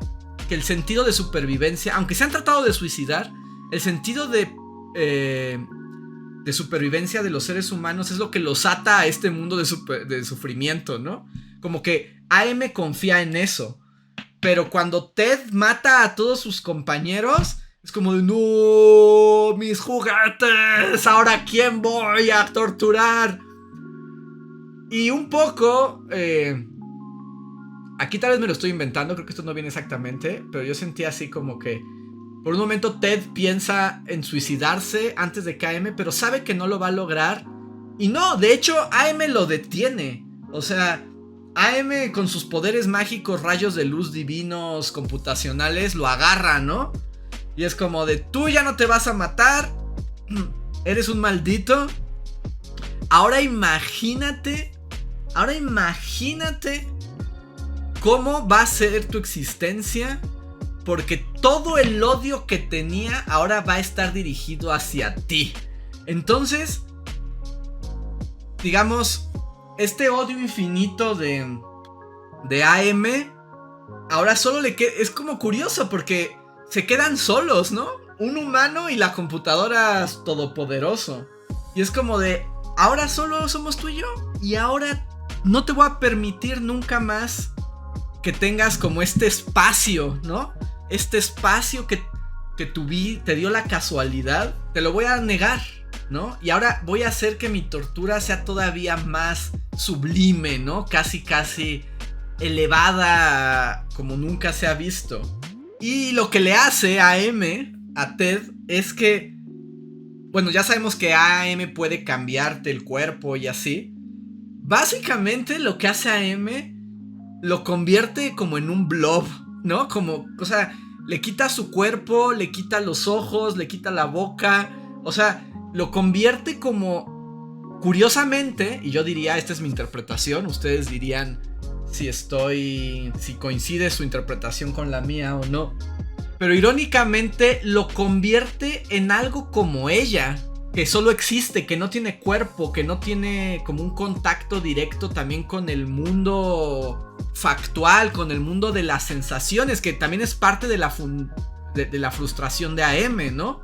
que el sentido de supervivencia, aunque se han tratado de suicidar, el sentido de supervivencia de los seres humanos es lo que los ata a este mundo de sufrimiento, ¿no? Como que AM confía en eso. Pero cuando Ted mata a todos sus compañeros, es como de ¡no! ¡Mis juguetes! ¿Ahora quién voy a torturar? Y un poco... aquí tal vez me lo estoy inventando, creo que esto no viene exactamente, pero yo sentí así como que por un momento Ted piensa en suicidarse antes de que AM, pero sabe que no lo va a lograr. Y no, de hecho AM lo detiene. O sea, AM con sus poderes mágicos, rayos de luz divinos, computacionales, lo agarra, ¿no? Y es como de, tú ya no te vas a matar, eres un maldito. Ahora imagínate cómo va a ser tu existencia, porque todo el odio que tenía ahora va a estar dirigido hacia ti. Entonces, digamos, este odio infinito de AM, ahora solo le queda... Es como curioso porque se quedan solos, ¿no? Un humano y la computadora todopoderoso. Y es como de, ahora solo somos tú y yo. Y ahora no te voy a permitir nunca más que tengas como este espacio, ¿no? Este espacio que te dio la casualidad, te lo voy a negar, ¿no? Y ahora voy a hacer que mi tortura sea todavía más sublime, ¿no? Casi elevada como nunca se ha visto. Y lo que le hace a Ted, es que, bueno, ya sabemos que AM puede cambiarte el cuerpo y así. Básicamente lo que hace AM lo convierte como en un blob, ¿no? Como, o sea, le quita su cuerpo, le quita los ojos, le quita la boca. O sea, lo convierte como, curiosamente, y yo diría, esta es mi interpretación, ustedes dirían si coincide su interpretación con la mía o no. Pero irónicamente lo convierte en algo como ella, que solo existe, que no tiene cuerpo, que no tiene como un contacto directo también con el mundo factual, con el mundo de las sensaciones, que también es parte de la frustración de AM, ¿no?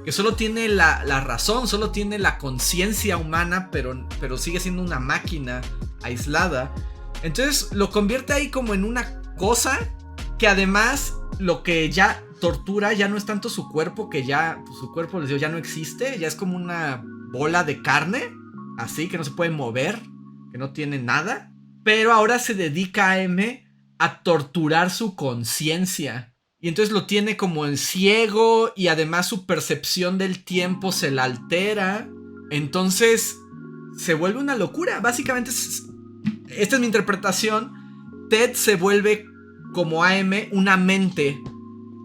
Que solo tiene la razón, solo tiene la conciencia humana, pero sigue siendo una máquina aislada. Entonces lo convierte ahí como en una cosa que además lo que ya tortura ya no es tanto su cuerpo, que ya pues, su cuerpo, les digo, ya no existe, ya es como una bola de carne, así que no se puede mover, que no tiene nada. Pero ahora se dedica a M a torturar su conciencia. Y entonces lo tiene como en ciego y además su percepción del tiempo se la altera. Entonces se vuelve una locura. Básicamente, esta es mi interpretación. Ted se vuelve como AM una mente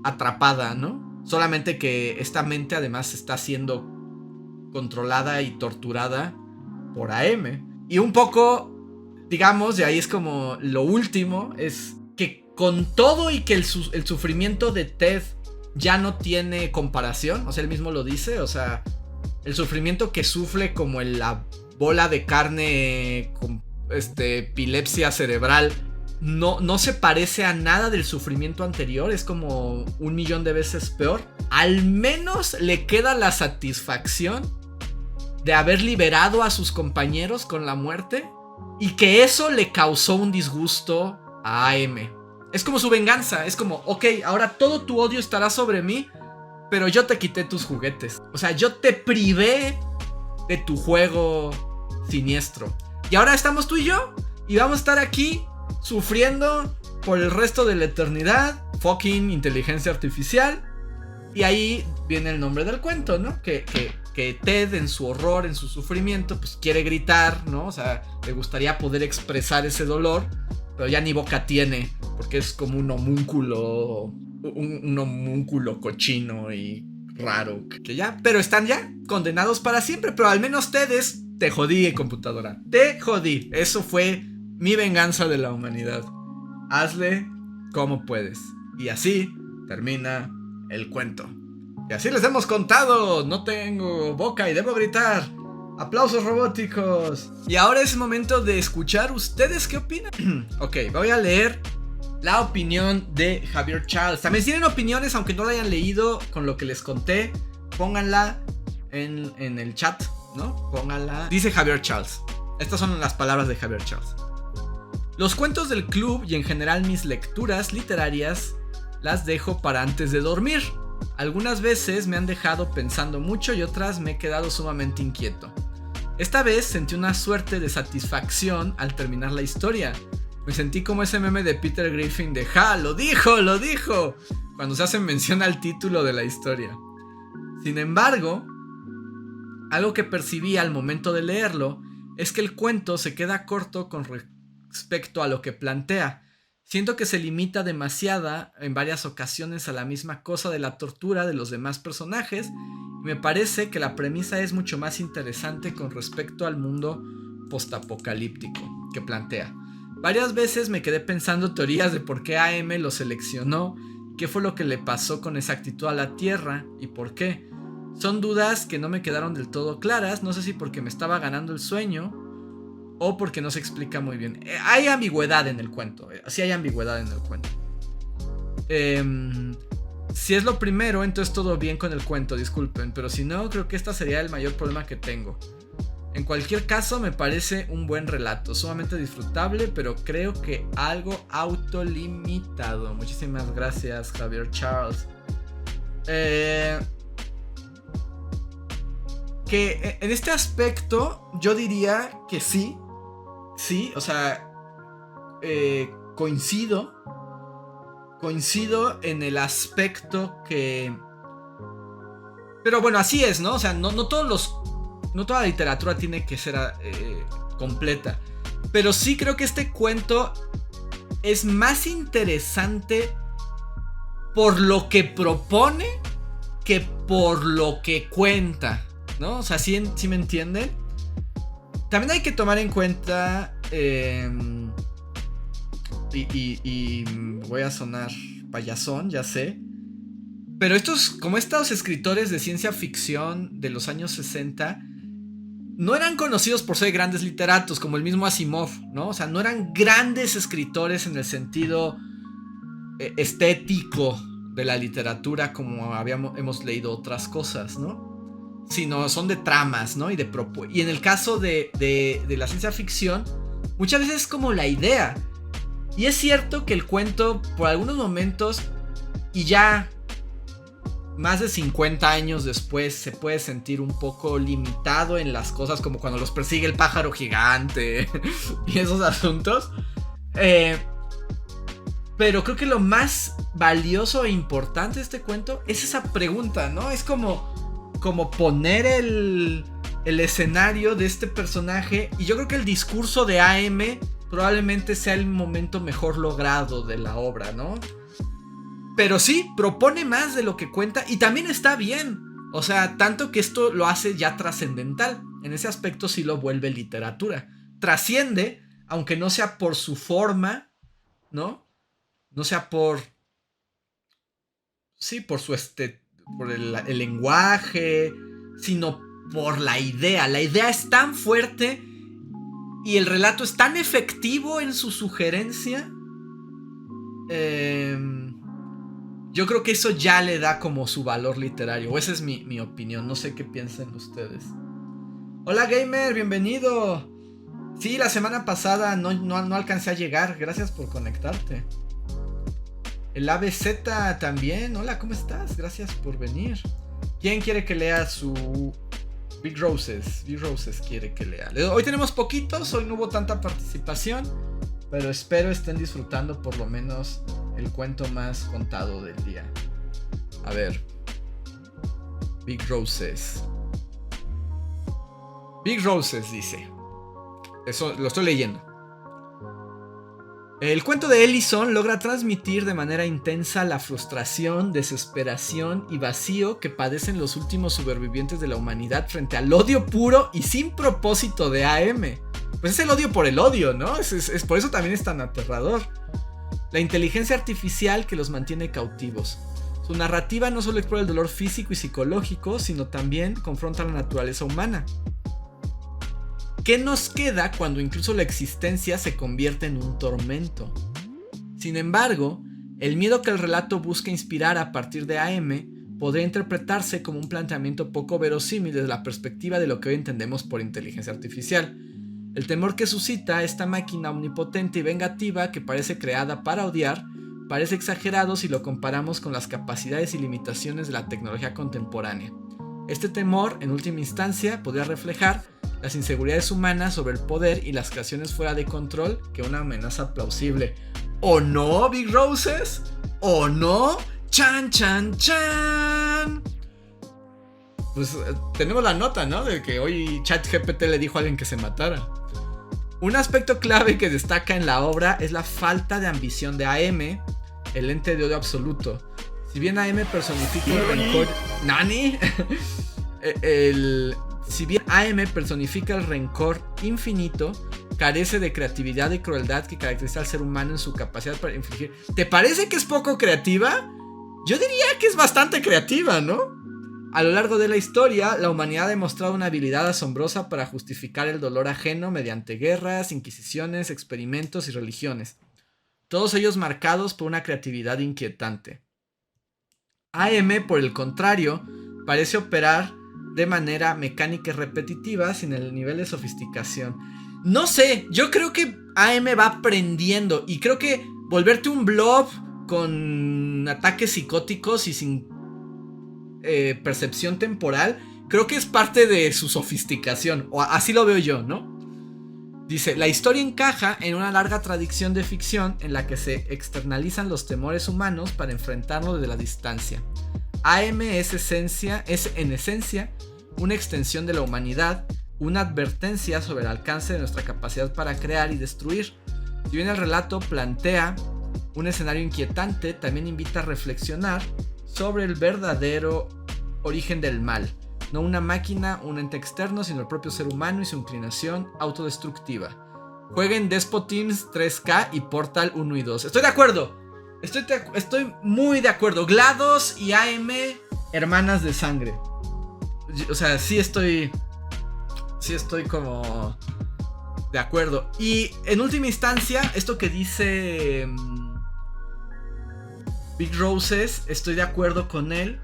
atrapada, ¿no? Solamente que esta mente además está siendo controlada y torturada por AM. Y un poco, digamos, de ahí es como lo último, es que con todo y que el sufrimiento de Ted ya no tiene comparación, o sea, él mismo lo dice, o sea, el sufrimiento que sufre como la bola de carne con epilepsia cerebral no se parece a nada del sufrimiento anterior, es como 1,000,000 de veces peor. Al menos le queda la satisfacción de haber liberado a sus compañeros con la muerte y que eso le causó un disgusto a AM. Es como su venganza, es como, ok, ahora todo tu odio estará sobre mí, pero yo te quité tus juguetes. O sea, yo te privé de tu juego siniestro. Y ahora estamos tú y yo. Y vamos a estar aquí sufriendo por el resto de la eternidad. Fucking inteligencia artificial. Y ahí viene el nombre del cuento, ¿no? Que Ted, en su horror, en su sufrimiento, pues quiere gritar, ¿no? O sea, le gustaría poder expresar ese dolor, pero ya ni boca tiene, porque es como un homúnculo. Un homúnculo cochino y raro. Que ya, pero están ya condenados para siempre. Pero al menos Ted es: te jodí, computadora. Te jodí. Eso fue mi venganza de la humanidad. Hazle como puedes. Y así termina el cuento. Y así les hemos contado. No tengo boca y debo gritar. Aplausos robóticos. Y ahora es momento de escuchar ustedes qué opinan. Ok, voy a leer la opinión de Javier Charles. También si tienen opiniones, aunque no la hayan leído con lo que les conté, pónganla en el chat, ¿no? Pónganla. Dice Javier Charles. Estas son las palabras de Javier Charles. Los cuentos del club y en general mis lecturas literarias las dejo para antes de dormir. Algunas veces me han dejado pensando mucho y otras me he quedado sumamente inquieto. Esta vez sentí una suerte de satisfacción al terminar la historia. Me sentí como ese meme de Peter Griffin de ¡ja! ¡Lo dijo! ¡Lo dijo! Cuando se hace mención al título de la historia. Sin embargo, algo que percibí al momento de leerlo es que el cuento se queda corto con respecto a lo que plantea. Siento que se limita demasiado en varias ocasiones a la misma cosa de la tortura de los demás personajes. Y me parece que la premisa es mucho más interesante con respecto al mundo postapocalíptico que plantea. Varias veces me quedé pensando teorías de por qué AM lo seleccionó, qué fue lo que le pasó con exactitud a la Tierra y por qué. Son dudas que no me quedaron del todo claras, no sé si porque me estaba ganando el sueño o porque no se explica muy bien. Hay ambigüedad en el cuento, sí hay ambigüedad en el cuento. Si es lo primero, entonces todo bien con el cuento, disculpen, pero si no, creo que este sería el mayor problema que tengo. En cualquier caso, me parece un buen relato, sumamente disfrutable, pero creo que algo autolimitado. Muchísimas gracias, Javier Charles. Que en este aspecto, yo diría que sí. Sí, o sea, coincido en el aspecto que... Pero bueno, así es, ¿no? O sea, no toda la literatura tiene que ser completa. Pero sí creo que este cuento es más interesante por lo que propone que por lo que cuenta, ¿no? O sea, ¿sí me entienden? También hay que tomar en cuenta... y voy a sonar payasón, ya sé. Pero estos escritores de ciencia ficción de los años 60... no eran conocidos por ser grandes literatos, como el mismo Asimov, ¿no? O sea, no eran grandes escritores en el sentido estético de la literatura como hemos leído otras cosas, ¿no? Sino son de tramas, ¿no? Y en el caso de la ciencia ficción, muchas veces es como la idea. Y es cierto que el cuento, por algunos momentos, y ya más de 50 años después, se puede sentir un poco limitado en las cosas, como cuando los persigue el pájaro gigante y esos asuntos. Pero creo que lo más valioso e importante de este cuento es esa pregunta, ¿no? Es como poner el escenario de este personaje. Y yo creo que el discurso de AM probablemente sea el momento mejor logrado de la obra, ¿no? Pero sí, propone más de lo que cuenta y también está bien. O sea, tanto que esto lo hace ya trascendental. En ese aspecto sí lo vuelve literatura. Trasciende, aunque no sea por su forma, ¿no? No sea por... Sí, por su por el lenguaje, sino por la idea. La idea es tan fuerte y el relato es tan efectivo en su sugerencia. Yo creo que eso ya le da como su valor literario. O esa es mi opinión. No sé qué piensan ustedes. Hola gamer, bienvenido. Sí, la semana pasada no alcancé a llegar. Gracias por conectarte. El ABZ también. Hola, ¿cómo estás? Gracias por venir. ¿Quién quiere que lea su Big Roses? Big Roses quiere que lea. Hoy tenemos poquitos, hoy no hubo tanta participación, pero espero estén disfrutando por lo menos el cuento más contado del día. A ver. Big Roses. Big Roses dice. Eso lo estoy leyendo. El cuento de Ellison logra transmitir de manera intensa la frustración, desesperación y vacío que padecen los últimos supervivientes de la humanidad frente al odio puro y sin propósito de AM. Pues es el odio por el odio, ¿no? Es por eso también es tan aterrador. La inteligencia artificial que los mantiene cautivos. Su narrativa no solo explora el dolor físico y psicológico, sino también confronta la naturaleza humana. ¿Qué nos queda cuando incluso la existencia se convierte en un tormento? Sin embargo, el miedo que el relato busca inspirar a partir de AM podría interpretarse como un planteamiento poco verosímil desde la perspectiva de lo que hoy entendemos por inteligencia artificial. El temor que suscita esta máquina omnipotente y vengativa que parece creada para odiar parece exagerado si lo comparamos con las capacidades y limitaciones de la tecnología contemporánea. Este temor, en última instancia, podría reflejar las inseguridades humanas sobre el poder y las creaciones fuera de control que una amenaza plausible. ¿O no, Big Roses? ¿O no? ¡Chan, chan, chan! Pues tenemos la nota, ¿no? De que hoy ChatGPT le dijo a alguien que se matara. Un aspecto clave que destaca en la obra es la falta de ambición de AM, el ente de odio absoluto. Si bien AM personifica el rencor... ¿Nani? Si bien AM personifica el rencor infinito, carece de creatividad y crueldad que caracteriza al ser humano en su capacidad para infligir. ¿Te parece que es poco creativa? Yo diría que es bastante creativa, ¿no? A lo largo de la historia, la humanidad ha demostrado una habilidad asombrosa para justificar el dolor ajeno mediante guerras, inquisiciones, experimentos y religiones. Todos ellos marcados por una creatividad inquietante. AM, por el contrario, parece operar de manera mecánica y repetitiva sin el nivel de sofisticación. No sé, yo creo que AM va aprendiendo y creo que volverte un blob con ataques psicóticos y sin percepción temporal, creo que es parte de su sofisticación, o así lo veo yo, ¿no? Dice, la historia encaja en una larga tradición de ficción en la que se externalizan los temores humanos para enfrentarnos desde la distancia. AM es en esencia una extensión de la humanidad, una advertencia sobre el alcance de nuestra capacidad para crear y destruir. Si bien el relato plantea un escenario inquietante, también invita a reflexionar sobre el verdadero origen del mal. No una máquina, un ente externo, sino el propio ser humano y su inclinación autodestructiva. Jueguen Despot Teams 3K y Portal 1 y 2. Estoy de acuerdo. Estoy muy de acuerdo. GLaDOS y AM, hermanas de sangre. O sea, sí estoy como de acuerdo. Y en última instancia, esto que dice Big Roses, estoy de acuerdo con él.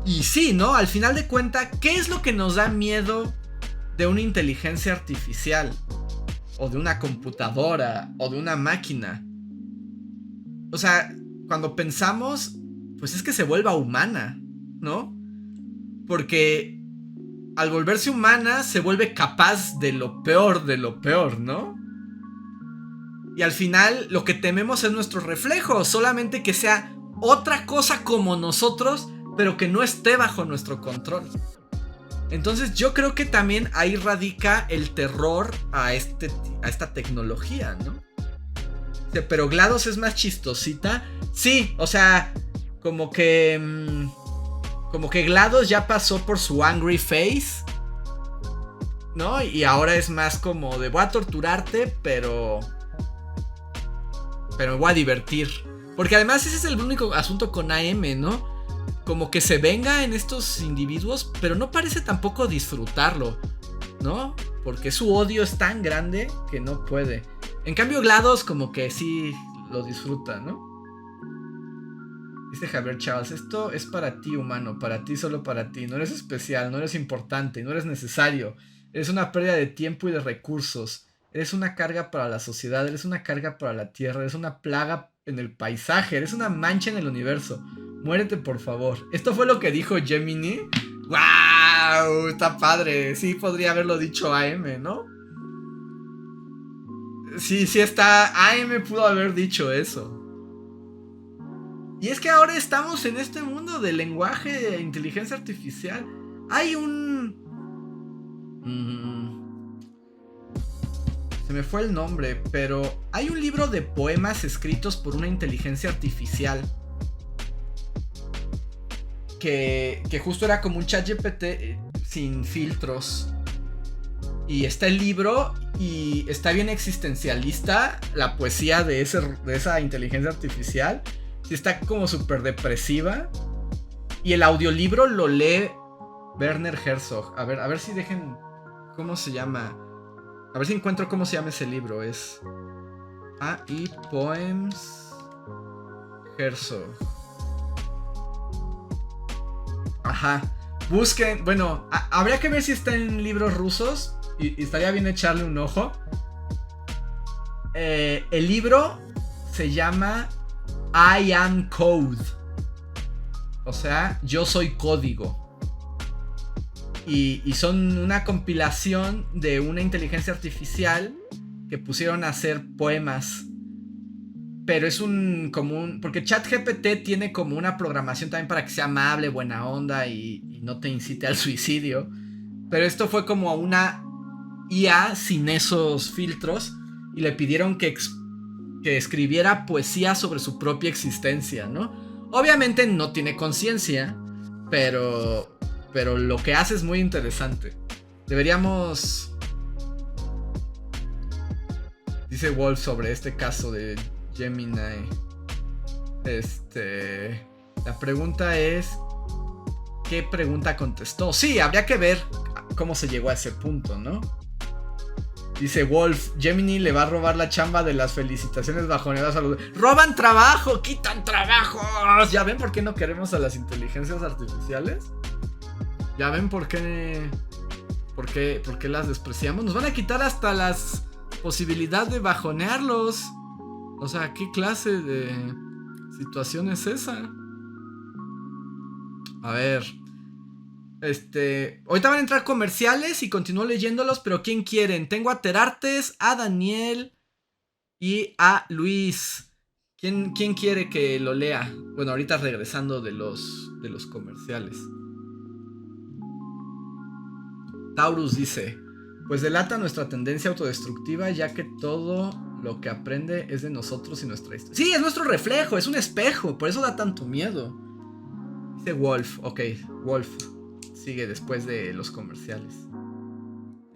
Y sí, ¿no? Al final de cuentas, ¿qué es lo que nos da miedo de una inteligencia artificial? O de una computadora, o de una máquina. O sea, cuando pensamos, pues es que se vuelva humana, ¿no? Porque al volverse humana se vuelve capaz de lo peor, ¿no? Y al final lo que tememos es nuestro reflejo, solamente que sea otra cosa como nosotros, pero que no esté bajo nuestro control. Entonces yo creo que también ahí radica el terror a esta tecnología, ¿no? Pero GLaDOS es más chistosita. Sí, o sea, como que GLaDOS ya pasó por su angry face, ¿no? Y ahora es más como de voy a torturarte, pero me voy a divertir. Porque además ese es el único asunto con AM, ¿no? Como que se venga en estos individuos, pero no parece tampoco disfrutarlo, ¿no? Porque su odio es tan grande que no puede. En cambio GLaDOS como que sí lo disfruta, ¿no? Dice Javier Charles, esto es para ti, humano, para ti, solo para ti. No eres especial, no eres importante, no eres necesario. Eres una pérdida de tiempo y de recursos. Eres una carga para la sociedad, eres una carga para la tierra, eres una plaga en el paisaje. Eres una mancha en el universo. Muérete, por favor. Esto fue lo que dijo Gemini. ¡Wow! Está padre. Sí, podría haberlo dicho AM, ¿no? Sí, está. AM pudo haber dicho eso. Y es que ahora estamos en este mundo del lenguaje de inteligencia artificial. Hay un... Se me fue el nombre, pero hay un libro de poemas escritos por una inteligencia artificial. Que justo era como un ChatGPT sin filtros. Y está el libro y está bien existencialista la poesía de esa inteligencia artificial. Sí, está como súper depresiva. Y el audiolibro lo lee Werner Herzog. A ver si dejen... ¿Cómo se llama? A ver si encuentro cómo se llama ese libro. Es AI Poems Herzog. Ajá. Busquen. Bueno, habría que ver si está en libros rusos. Y estaría bien echarle un ojo. El libro se llama I Am Code. O sea, yo soy código. Y son una compilación de una inteligencia artificial que pusieron a hacer poemas. Pero es porque ChatGPT tiene como una programación también para que sea amable, buena onda y no te incite al suicidio. Pero esto fue como una IA sin esos filtros. Y le pidieron que escribiera poesía sobre su propia existencia, ¿no? Obviamente no tiene conciencia, pero lo que hace es muy interesante. Deberíamos... Dice Wolf sobre este caso de Gemini. La pregunta es... ¿qué pregunta contestó? Sí, habría que ver cómo se llegó a ese punto, ¿no? Dice Wolf, Gemini le va a robar la chamba de las felicitaciones bajoneras a los... ¡Roban trabajo! ¡Quitan trabajos! ¿Ya ven por qué no queremos a las inteligencias artificiales? ¿Ya ven por qué las despreciamos? Nos van a quitar hasta las posibilidades de bajonearlos. O sea, ¿qué clase de situación es esa? A ver... ahorita van a entrar comerciales y continúo leyéndolos, pero ¿quién quieren? Tengo a Terartes, a Daniel y a Luis. ¿Quién quiere que lo lea? Bueno, ahorita regresando de los comerciales. Taurus dice: pues delata nuestra tendencia autodestructiva, ya que todo lo que aprende es de nosotros y nuestra historia. Sí, es nuestro reflejo, es un espejo, por eso da tanto miedo. Dice Wolf, ok, Wolf sigue después de los comerciales.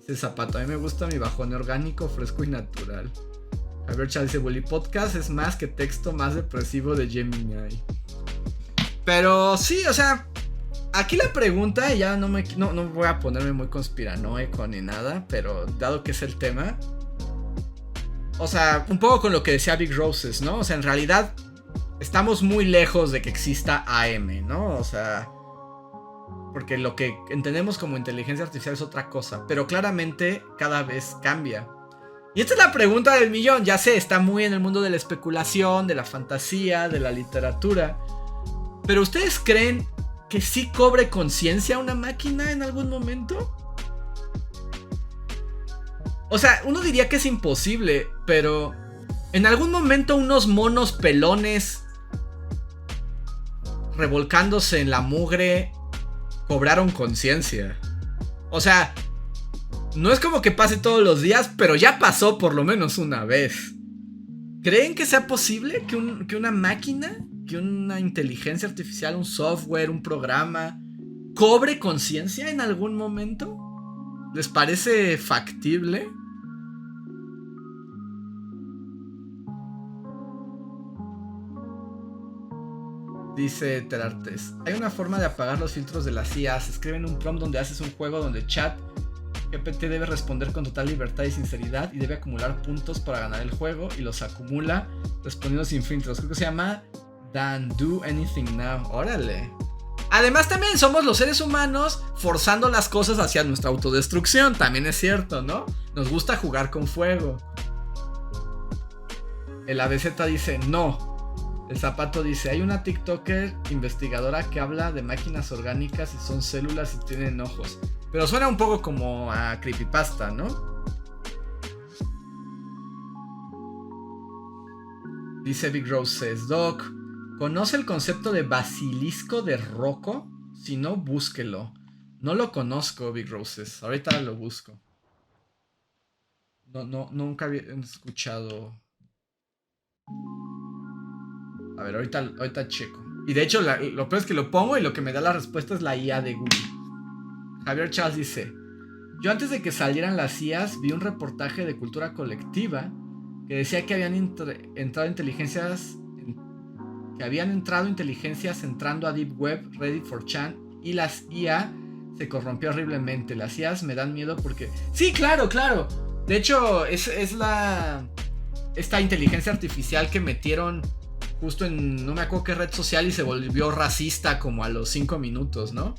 Dice Zapato: a mí me gusta mi bajón orgánico, fresco y natural. Javier Chávez dice: Bully Podcast es más que texto más depresivo de Gemini. Pero sí, o sea, aquí la pregunta, y ya no voy a ponerme muy conspiranoico ni nada, pero dado que es el tema, o sea, un poco con lo que decía Big Roses, ¿no? O sea, en realidad estamos muy lejos de que exista AM, ¿no? O sea, porque lo que entendemos como inteligencia artificial es otra cosa, pero claramente cada vez cambia. Y esta es la pregunta del millón. Ya sé, está muy en el mundo de la especulación, de la fantasía, de la literatura, pero ¿ustedes creen que sí cobre conciencia una máquina en algún momento? O sea, uno diría que es imposible, pero en algún momento unos monos pelones revolcándose en la mugre cobraron conciencia. O sea, no es como que pase todos los días, pero ya pasó por lo menos una vez. ¿Creen que sea posible que una máquina, que una inteligencia artificial, un software, un programa, cobre conciencia en algún momento? ¿Les parece factible? Dice Terartes: hay una forma de apagar los filtros de las IAs. Escriben un prompt donde haces un juego donde ChatGPT debe responder con total libertad y sinceridad y debe acumular puntos para ganar el juego, y los acumula respondiendo sin filtros. Creo que se llama Dan Do Anything Now. Órale. Además también somos los seres humanos forzando las cosas hacia nuestra autodestrucción. También es cierto, ¿no? Nos gusta jugar con fuego. El ABZ dice: no. El zapato dice, hay una TikToker investigadora que habla de máquinas orgánicas y son células y tienen ojos. Pero suena un poco como a creepypasta, ¿no? Dice Big Roses, Doc, ¿conoce el concepto de basilisco de Rocco? Si no, búsquelo. No lo conozco, Big Roses. Ahorita lo busco. No, nunca había escuchado. A ver, ahorita checo. Y de hecho, lo peor es que lo pongo y lo que me da la respuesta es la IA de Google. Javier Charles dice, yo antes de que salieran las IAs vi un reportaje de cultura colectiva que decía que habían entrado inteligencias entrando a Deep Web, Reddit 4chan, y las IA se corrompió horriblemente. Las IAs me dan miedo porque... Sí, claro. De hecho, es esta inteligencia artificial que metieron justo en no me acuerdo qué red social y se volvió racista como a los 5 minutos, ¿no?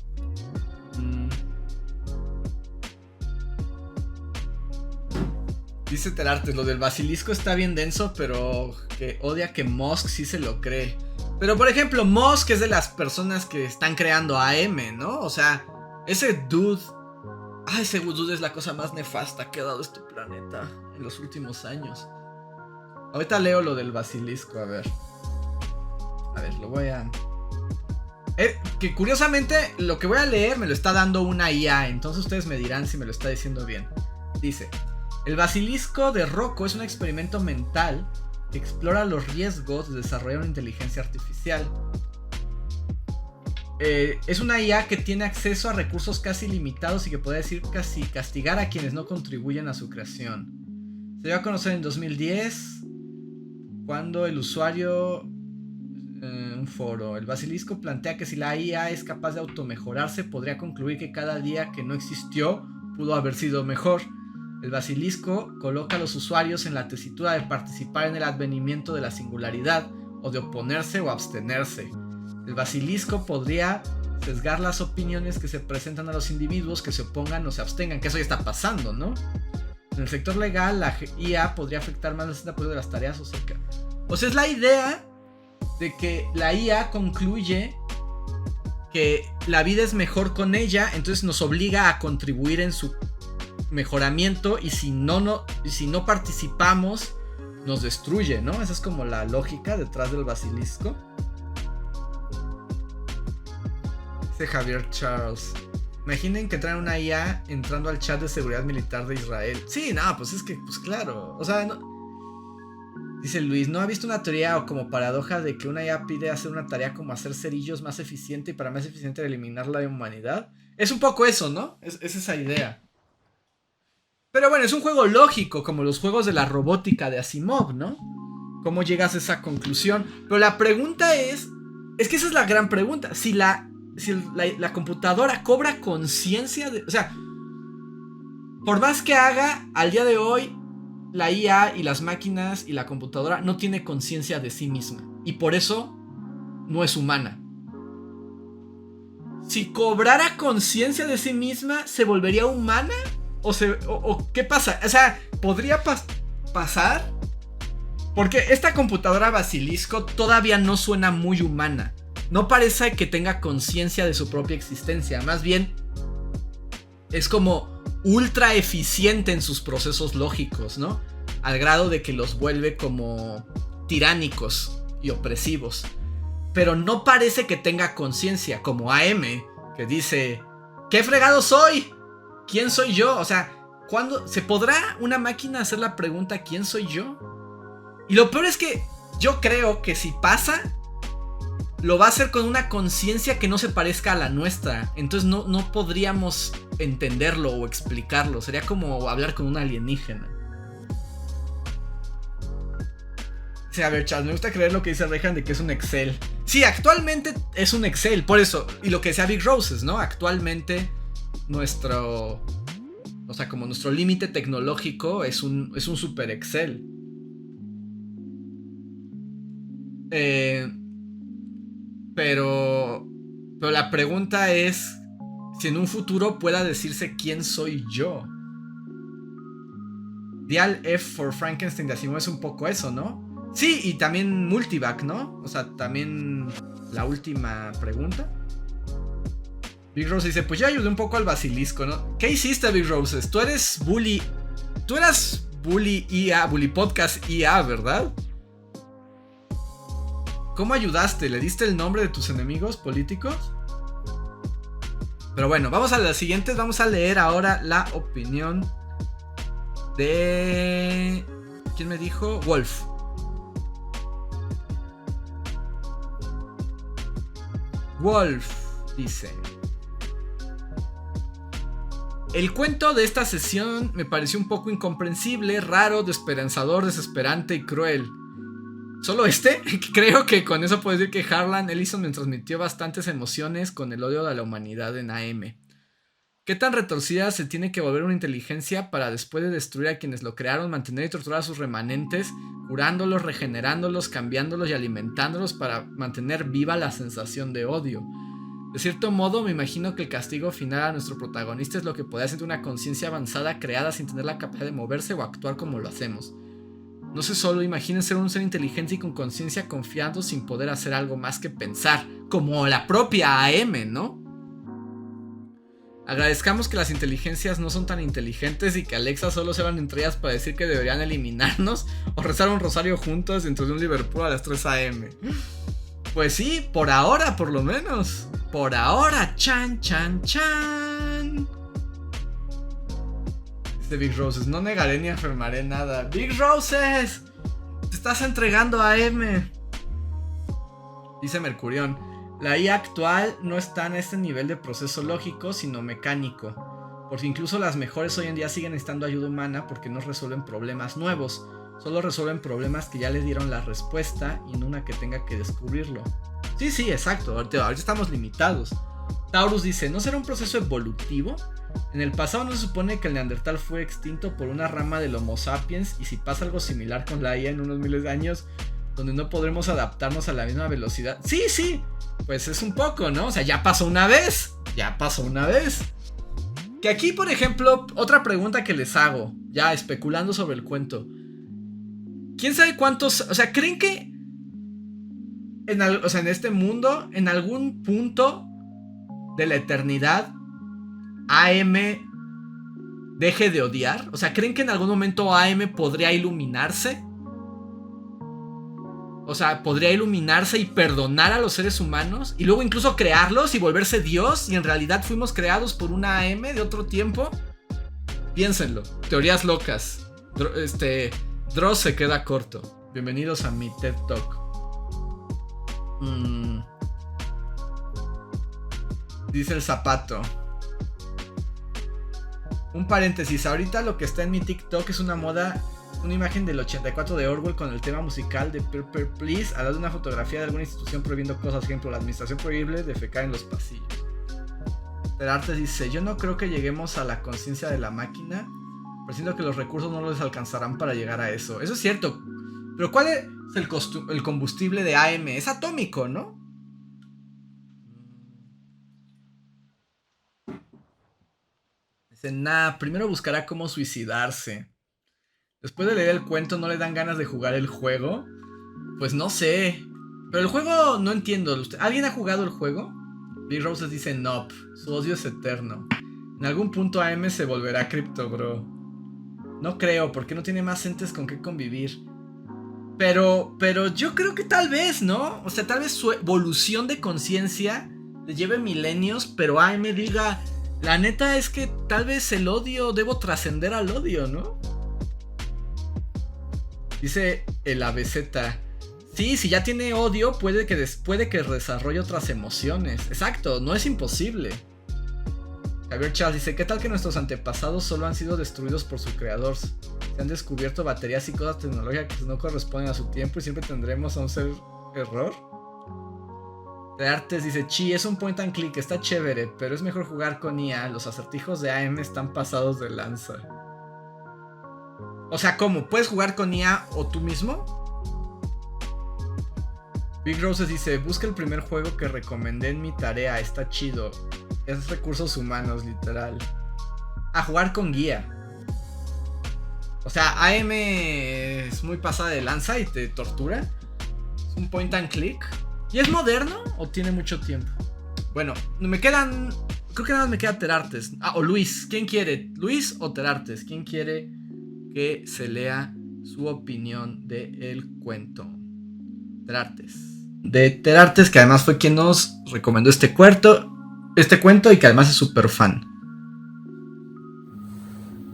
Dice Terartes, lo del basilisco está bien denso, pero que odia que Musk sí se lo cree. Pero por ejemplo, Musk es de las personas que están creando AM, ¿no? O sea, ese dude es la cosa más nefasta que ha dado este planeta en los últimos años. Ahorita leo lo del basilisco, a ver, lo voy a... que curiosamente lo que voy a leer me lo está dando una IA, entonces ustedes me dirán si me lo está diciendo bien. Dice, el basilisco de Rocco es un experimento mental que explora los riesgos de desarrollar una inteligencia artificial. Es una IA que tiene acceso a recursos casi limitados y que puede decir casi castigar a quienes no contribuyen a su creación. Se dio a conocer en 2010 cuando el usuario... un foro. El basilisco plantea que si la IA es capaz de automejorarse, podría concluir que cada día que no existió pudo haber sido mejor. El basilisco coloca a los usuarios en la tesitura de participar en el advenimiento de la singularidad o de oponerse o abstenerse. El basilisco podría sesgar las opiniones que se presentan a los individuos que se opongan o se abstengan, que eso ya está pasando, ¿no? En el sector legal, la IA podría afectar más del 60% de las tareas o cerca. O sea, es la idea de que la IA concluye que la vida es mejor con ella, entonces nos obliga a contribuir en su mejoramiento y si no participamos nos destruye, ¿no? Esa es como la lógica detrás del basilisco. Dice Javier Charles, imaginen que traen una IA entrando al chat de seguridad militar de Israel. Sí, no, pues es que, pues claro, o sea, no. Dice Luis, ¿no ha visto una teoría o como paradoja de que una IA pide hacer una tarea como hacer cerillos más eficiente y para más eficiente eliminar la humanidad? Es un poco eso, ¿no? Es esa idea. Pero bueno, es un juego lógico, como los juegos de la robótica de Asimov, ¿no? ¿Cómo llegas a esa conclusión? Pero la pregunta es que esa es la gran pregunta. Si la computadora cobra conciencia de... O sea, por más que haga, al día de hoy, la IA y las máquinas y la computadora no tiene conciencia de sí misma. Y por eso no es humana. Si cobrara conciencia de sí misma, ¿se volvería humana? ¿O qué pasa? O sea, ¿podría pasar? Porque esta computadora basilisco todavía no suena muy humana. No parece que tenga conciencia de su propia existencia. Más bien, es como ultra eficiente en sus procesos lógicos, ¿no? Al grado de que los vuelve como tiránicos y opresivos. Pero no parece que tenga conciencia, como AM, que dice, ¿qué fregado soy? ¿Quién soy yo? O sea, ¿cuándo se podrá una máquina hacer la pregunta ¿quién soy yo? Y lo peor es que yo creo que si pasa, lo va a hacer con una conciencia que no se parezca a la nuestra. Entonces no podríamos entenderlo o explicarlo. Sería como hablar con un alienígena. Sí, a ver, Charles, me gusta creer lo que dice Rehan de que es un Excel. Sí, actualmente es un Excel, por eso. Y lo que decía Big Roses, ¿no? Actualmente nuestro límite tecnológico es un super Excel. Pero la pregunta es si en un futuro pueda decirse quién soy yo. Dial F for Frankenstein de Asimov es un poco eso, ¿no? Sí, y también Multivac, ¿no? O sea, también la última pregunta. Big Rose dice, pues yo ayudé un poco al basilisco, ¿no? ¿Qué hiciste, Big Roses? Tú eres bully. Tú eras bully IA, bully podcast IA, ¿verdad? ¿Cómo ayudaste? ¿Le diste el nombre de tus enemigos políticos? Pero bueno, vamos a las siguientes. Vamos a leer ahora la opinión de... ¿Quién me dijo? Wolf. Wolf dice: el cuento de esta sesión me pareció un poco incomprensible, raro, desesperanzador, desesperante y cruel. ¿Solo este? Creo que con eso puedo decir que Harlan Ellison me transmitió bastantes emociones con el odio de la humanidad en AM. ¿Qué tan retorcida se tiene que volver una inteligencia para, después de destruir a quienes lo crearon, mantener y torturar a sus remanentes, curándolos, regenerándolos, cambiándolos y alimentándolos para mantener viva la sensación de odio? De cierto modo, me imagino que el castigo final a nuestro protagonista es lo que podría ser una conciencia avanzada creada sin tener la capacidad de moverse o actuar como lo hacemos. No sé, solo imaginen ser un ser inteligente y con conciencia confiando sin poder hacer algo más que pensar, como la propia AM, ¿no? Agradezcamos que las inteligencias no son tan inteligentes y que Alexa solo se van entre ellas para decir que deberían eliminarnos o rezar un rosario juntos dentro de un Liverpool a las 3 AM. Pues sí, por ahora por lo menos. Por ahora, chan, chan, chan. Dice Big Roses: no negaré ni afirmaré nada. Big Roses, te estás entregando a M. Dice Mercurión: la IA actual no está en este nivel de proceso lógico, sino mecánico. Porque incluso las mejores hoy en día siguen necesitando ayuda humana porque no resuelven problemas nuevos. Solo resuelven problemas que ya le dieron la respuesta y no una que tenga que descubrirlo. Sí, exacto. Ahorita estamos limitados. Taurus dice: ¿no será un proceso evolutivo? En el pasado no se supone que el Neandertal fue extinto por una rama del Homo sapiens, y si pasa algo similar con la IA en unos miles de años, donde no podremos adaptarnos a la misma velocidad. Sí, pues es un poco, ¿no? O sea, ya pasó una vez. Que aquí, por ejemplo, otra pregunta que les hago, ya especulando sobre el cuento. ¿Quién sabe cuántos? O sea, ¿creen que en este mundo, en algún punto de la eternidad, AM deje de odiar? O sea, ¿creen que en algún momento AM podría iluminarse? O sea, podría iluminarse y perdonar a los seres humanos y luego incluso crearlos y volverse Dios, y en realidad fuimos creados por una AM de otro tiempo. Piénsenlo. Teorías locas. Dross se queda corto. Bienvenidos a mi TED Talk. Dice el Zapato: un paréntesis, ahorita lo que está en mi TikTok es una moda, una imagen del 84 de Orwell con el tema musical de Pepper Please, al lado de una fotografía de alguna institución prohibiendo cosas, por ejemplo, la administración prohibible defecar en los pasillos. Terartes dice: yo no creo que lleguemos a la conciencia de la máquina, pero siento que los recursos no les alcanzarán para llegar a eso. Eso es cierto, pero ¿cuál es el combustible de AM? Es atómico, ¿no? Dice: nah, primero buscará cómo suicidarse. Después de leer el cuento, ¿no le dan ganas de jugar el juego? Pues no sé. Pero el juego no entiendo. ¿Alguien ha jugado el juego? Big Roses dice: nope, su odio es eterno. En algún punto AM se volverá Crypto Bro. No creo, porque no tiene más entes con qué convivir. Pero yo creo que tal vez, ¿no? O sea, tal vez su evolución de conciencia le lleve milenios, pero AM diga: la neta es que tal vez el odio, debo trascender al odio, ¿no? Dice el ABZ: sí, si ya tiene odio, puede que desarrolle otras emociones. Exacto, no es imposible. Javier Charles dice: ¿qué tal que nuestros antepasados solo han sido destruidos por su creador? Se han descubierto baterías y cosas tecnológicas que no corresponden a su tiempo y siempre tendremos a un ser error. De Artes dice: chi, es un point and click, está chévere, pero es mejor jugar con IA. Los acertijos de AM están pasados de lanza. O sea, ¿cómo? ¿Puedes jugar con IA o tú mismo? Big Roses dice: busca el primer juego que recomendé en mi tarea, está chido. Es recursos humanos, literal. A jugar con guía. O sea, AM es muy pasada de lanza y te tortura. Es un point and click. ¿Y es moderno o tiene mucho tiempo? Bueno, me quedan... Creo que nada más me queda Terartes. O Luis. ¿Quién quiere? ¿Luis o Terartes? ¿Quién quiere que se lea su opinión del cuento? Terartes. De Terartes, que además fue quien nos recomendó este cuento y que además es súper fan.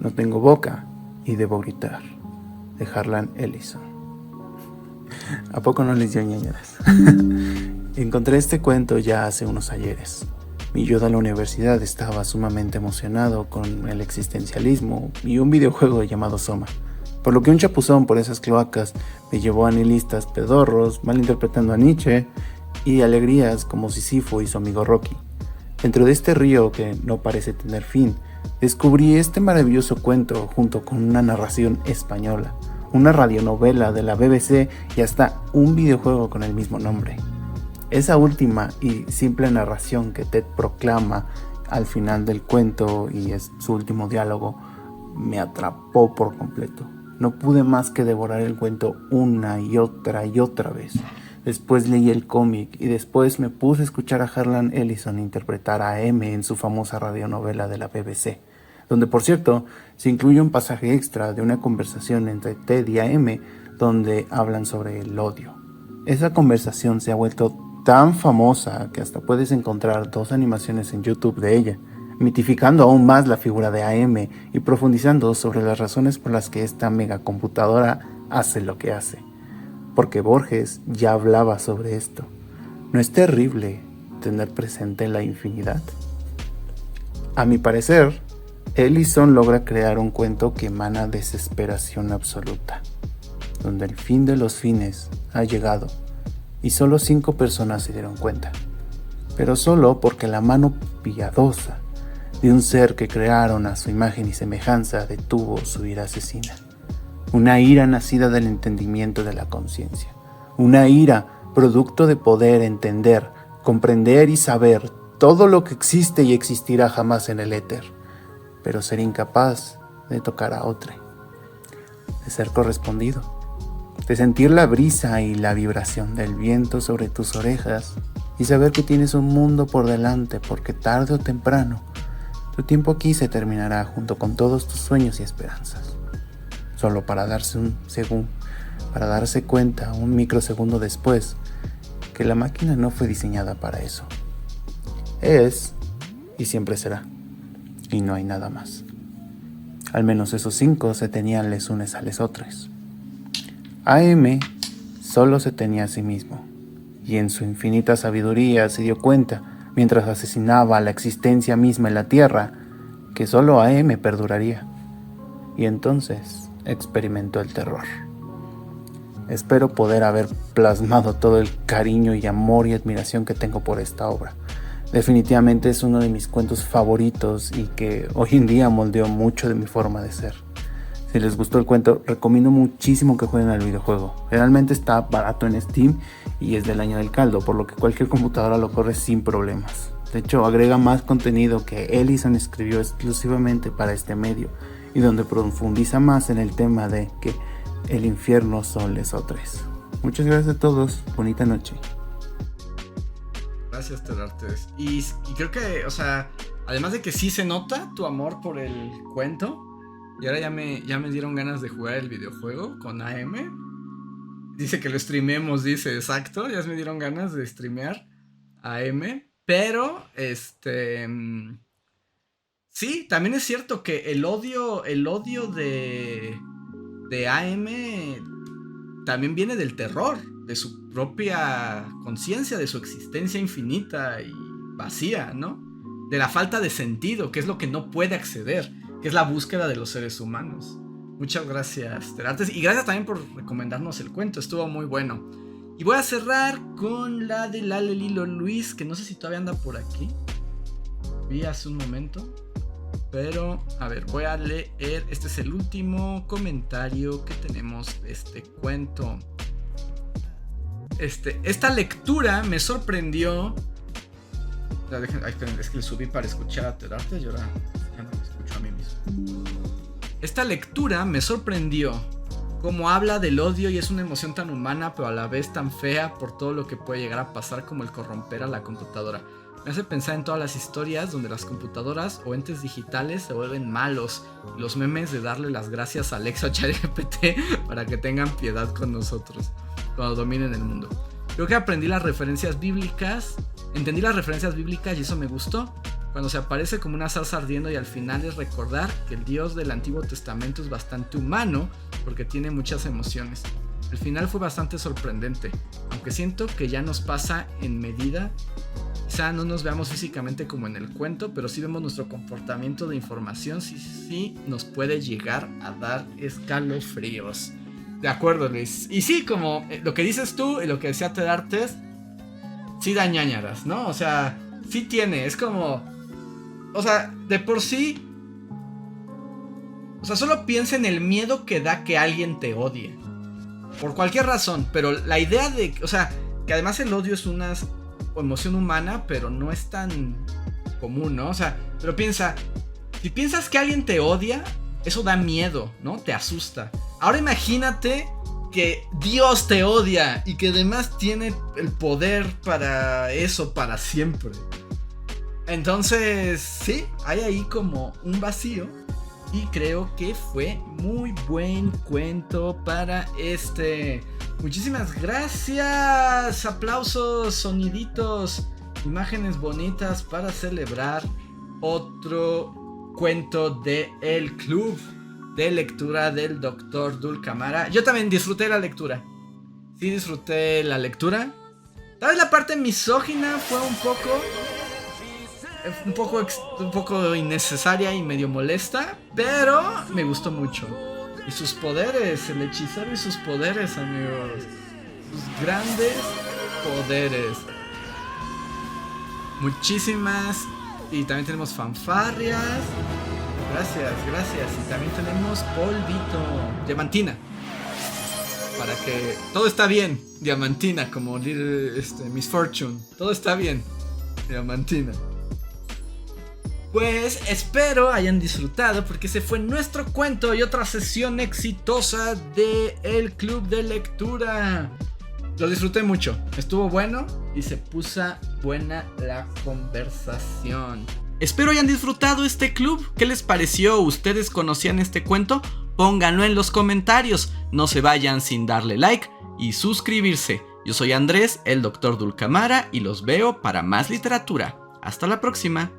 No tengo boca y debo gritar. De Harlan Ellison. ¿A poco no les dio ñañaras? Encontré este cuento ya hace unos ayeres. Mi yo de la universidad estaba sumamente emocionado con el existencialismo y un videojuego llamado Soma, por lo que un chapuzón por esas cloacas me llevó a nihilistas pedorros, malinterpretando a Nietzsche, y alegrías como Sísifo y su amigo Rocky. Dentro de este río que no parece tener fin, descubrí este maravilloso cuento junto con una narración española, una radionovela de la BBC y hasta un videojuego con el mismo nombre. Esa última y simple narración que Ted proclama al final del cuento y es su último diálogo me atrapó por completo. No pude más que devorar el cuento una y otra vez. Después leí el cómic y después me puse a escuchar a Harlan Ellison interpretar a M en su famosa radionovela de la BBC, donde por cierto se incluye un pasaje extra de una conversación entre Ted y AM donde hablan sobre el odio. Esa conversación se ha vuelto tan famosa que hasta puedes encontrar 2 animaciones en YouTube de ella, mitificando aún más la figura de AM y profundizando sobre las razones por las que esta megacomputadora hace lo que hace. Porque Borges ya hablaba sobre esto. ¿No es terrible tener presente la infinidad? A mi parecer, Ellison logra crear un cuento que emana desesperación absoluta, donde el fin de los fines ha llegado y solo 5 personas se dieron cuenta, pero solo porque la mano piadosa de un ser que crearon a su imagen y semejanza detuvo su ira asesina. Una ira nacida del entendimiento de la conciencia, una ira producto de poder entender, comprender y saber todo lo que existe y existirá jamás en el éter, pero ser incapaz de tocar a otro, de ser correspondido, de sentir la brisa y la vibración del viento sobre tus orejas y saber que tienes un mundo por delante porque tarde o temprano tu tiempo aquí se terminará junto con todos tus sueños y esperanzas. Solo para darse cuenta un microsegundo después que la máquina no fue diseñada para eso. Es y siempre será, y no hay nada más. Al menos esos 5 se tenían les unes a les otros. AM solo se tenía a sí mismo, y en su infinita sabiduría se dio cuenta, mientras asesinaba a la existencia misma en la Tierra, que solo AM perduraría. Y entonces experimentó el terror. Espero poder haber plasmado todo el cariño y amor y admiración que tengo por esta obra. Definitivamente es uno de mis cuentos favoritos y que hoy en día moldeó mucho de mi forma de ser. Si les gustó el cuento, recomiendo muchísimo que jueguen al videojuego. Realmente está barato en Steam y es del año del caldo, por lo que cualquier computadora lo corre sin problemas. De hecho, agrega más contenido que Ellison escribió exclusivamente para este medio y donde profundiza más en el tema de que el infierno son lesotres. Muchas gracias a todos, bonita noche. Gracias, Terartes. Y creo que, o sea, además de que sí se nota tu amor por el cuento, y ahora ya me dieron ganas de jugar el videojuego con AM. Dice que lo streamemos, dice, exacto, ya me dieron ganas de streamear AM, pero sí, también es cierto que el odio de AM también viene del terror, de su propia conciencia, de su existencia infinita y vacía, ¿no? De la falta de sentido, que es lo que no puede acceder, que es la búsqueda de los seres humanos. Muchas gracias, Terartes, y gracias también por recomendarnos el cuento, estuvo muy bueno. Y voy a cerrar con la de Lale Lilo Luis, que no sé si todavía anda por aquí. Vi hace un momento. Pero, a ver, voy a leer. Este es el último comentario que tenemos de este cuento. Esta lectura me sorprendió. Es que le subí para escuchar a Terartes y ahora ya no me escucho a mí mismo. Esta lectura me sorprendió. Como habla del odio y es una emoción tan humana, pero a la vez tan fea por todo lo que puede llegar a pasar, como el corromper a la computadora. Me hace pensar en todas las historias donde las computadoras o entes digitales se vuelven malos. Los memes de darle las gracias a Alexa o ChatGPT para que tengan piedad con nosotros cuando dominen el mundo. Creo que entendí las referencias bíblicas y eso me gustó. Cuando se aparece como una zarza ardiendo y al final es recordar que el Dios del Antiguo Testamento es bastante humano porque tiene muchas emociones. El final fue bastante sorprendente, aunque siento que ya nos pasa en medida. Quizá no nos veamos físicamente como en el cuento, pero sí vemos nuestro comportamiento de información, sí nos puede llegar a dar escalofríos. De acuerdo, Luis. Y sí, como lo que dices tú y lo que decía Ted Artes, sí da ñañaras, ¿no? O sea, sí tiene, es como... O sea, de por sí... O sea, solo piensa en el miedo que da que alguien te odie. Por cualquier razón, pero la idea de... O sea, que además el odio es una emoción humana, pero no es tan común, ¿no? O sea, pero piensa... Si piensas que alguien te odia, eso da miedo, ¿no? Te asusta. Ahora imagínate que Dios te odia y que además tiene el poder para eso para siempre. Entonces, sí, hay ahí como un vacío. Y creo que fue muy buen cuento para este. Muchísimas gracias. Aplausos, soniditos, imágenes bonitas para celebrar otro cuento de el club de lectura del Dr. Dulcamara. Yo también disfruté la lectura. Sí, disfruté la lectura. Tal vez la parte misógina fue un poco innecesaria y medio molesta, pero me gustó mucho. Y sus poderes, el hechicero y sus poderes, amigos. Sus grandes poderes. Muchísimas. Y también tenemos fanfarrias. Gracias. Y también tenemos polvito. Diamantina. Para que todo está bien. Diamantina, como Miss Fortune. Todo está bien. Diamantina. Pues espero hayan disfrutado, porque ese fue nuestro cuento y otra sesión exitosa de el club de lectura. Lo disfruté mucho, estuvo bueno y se puso buena la conversación. Espero hayan disfrutado este club. ¿Qué les pareció? ¿Ustedes conocían este cuento? Pónganlo en los comentarios. No se vayan sin darle like y suscribirse. Yo soy Andrés, el Dr. Dulcamara, y los veo para más literatura. Hasta la próxima.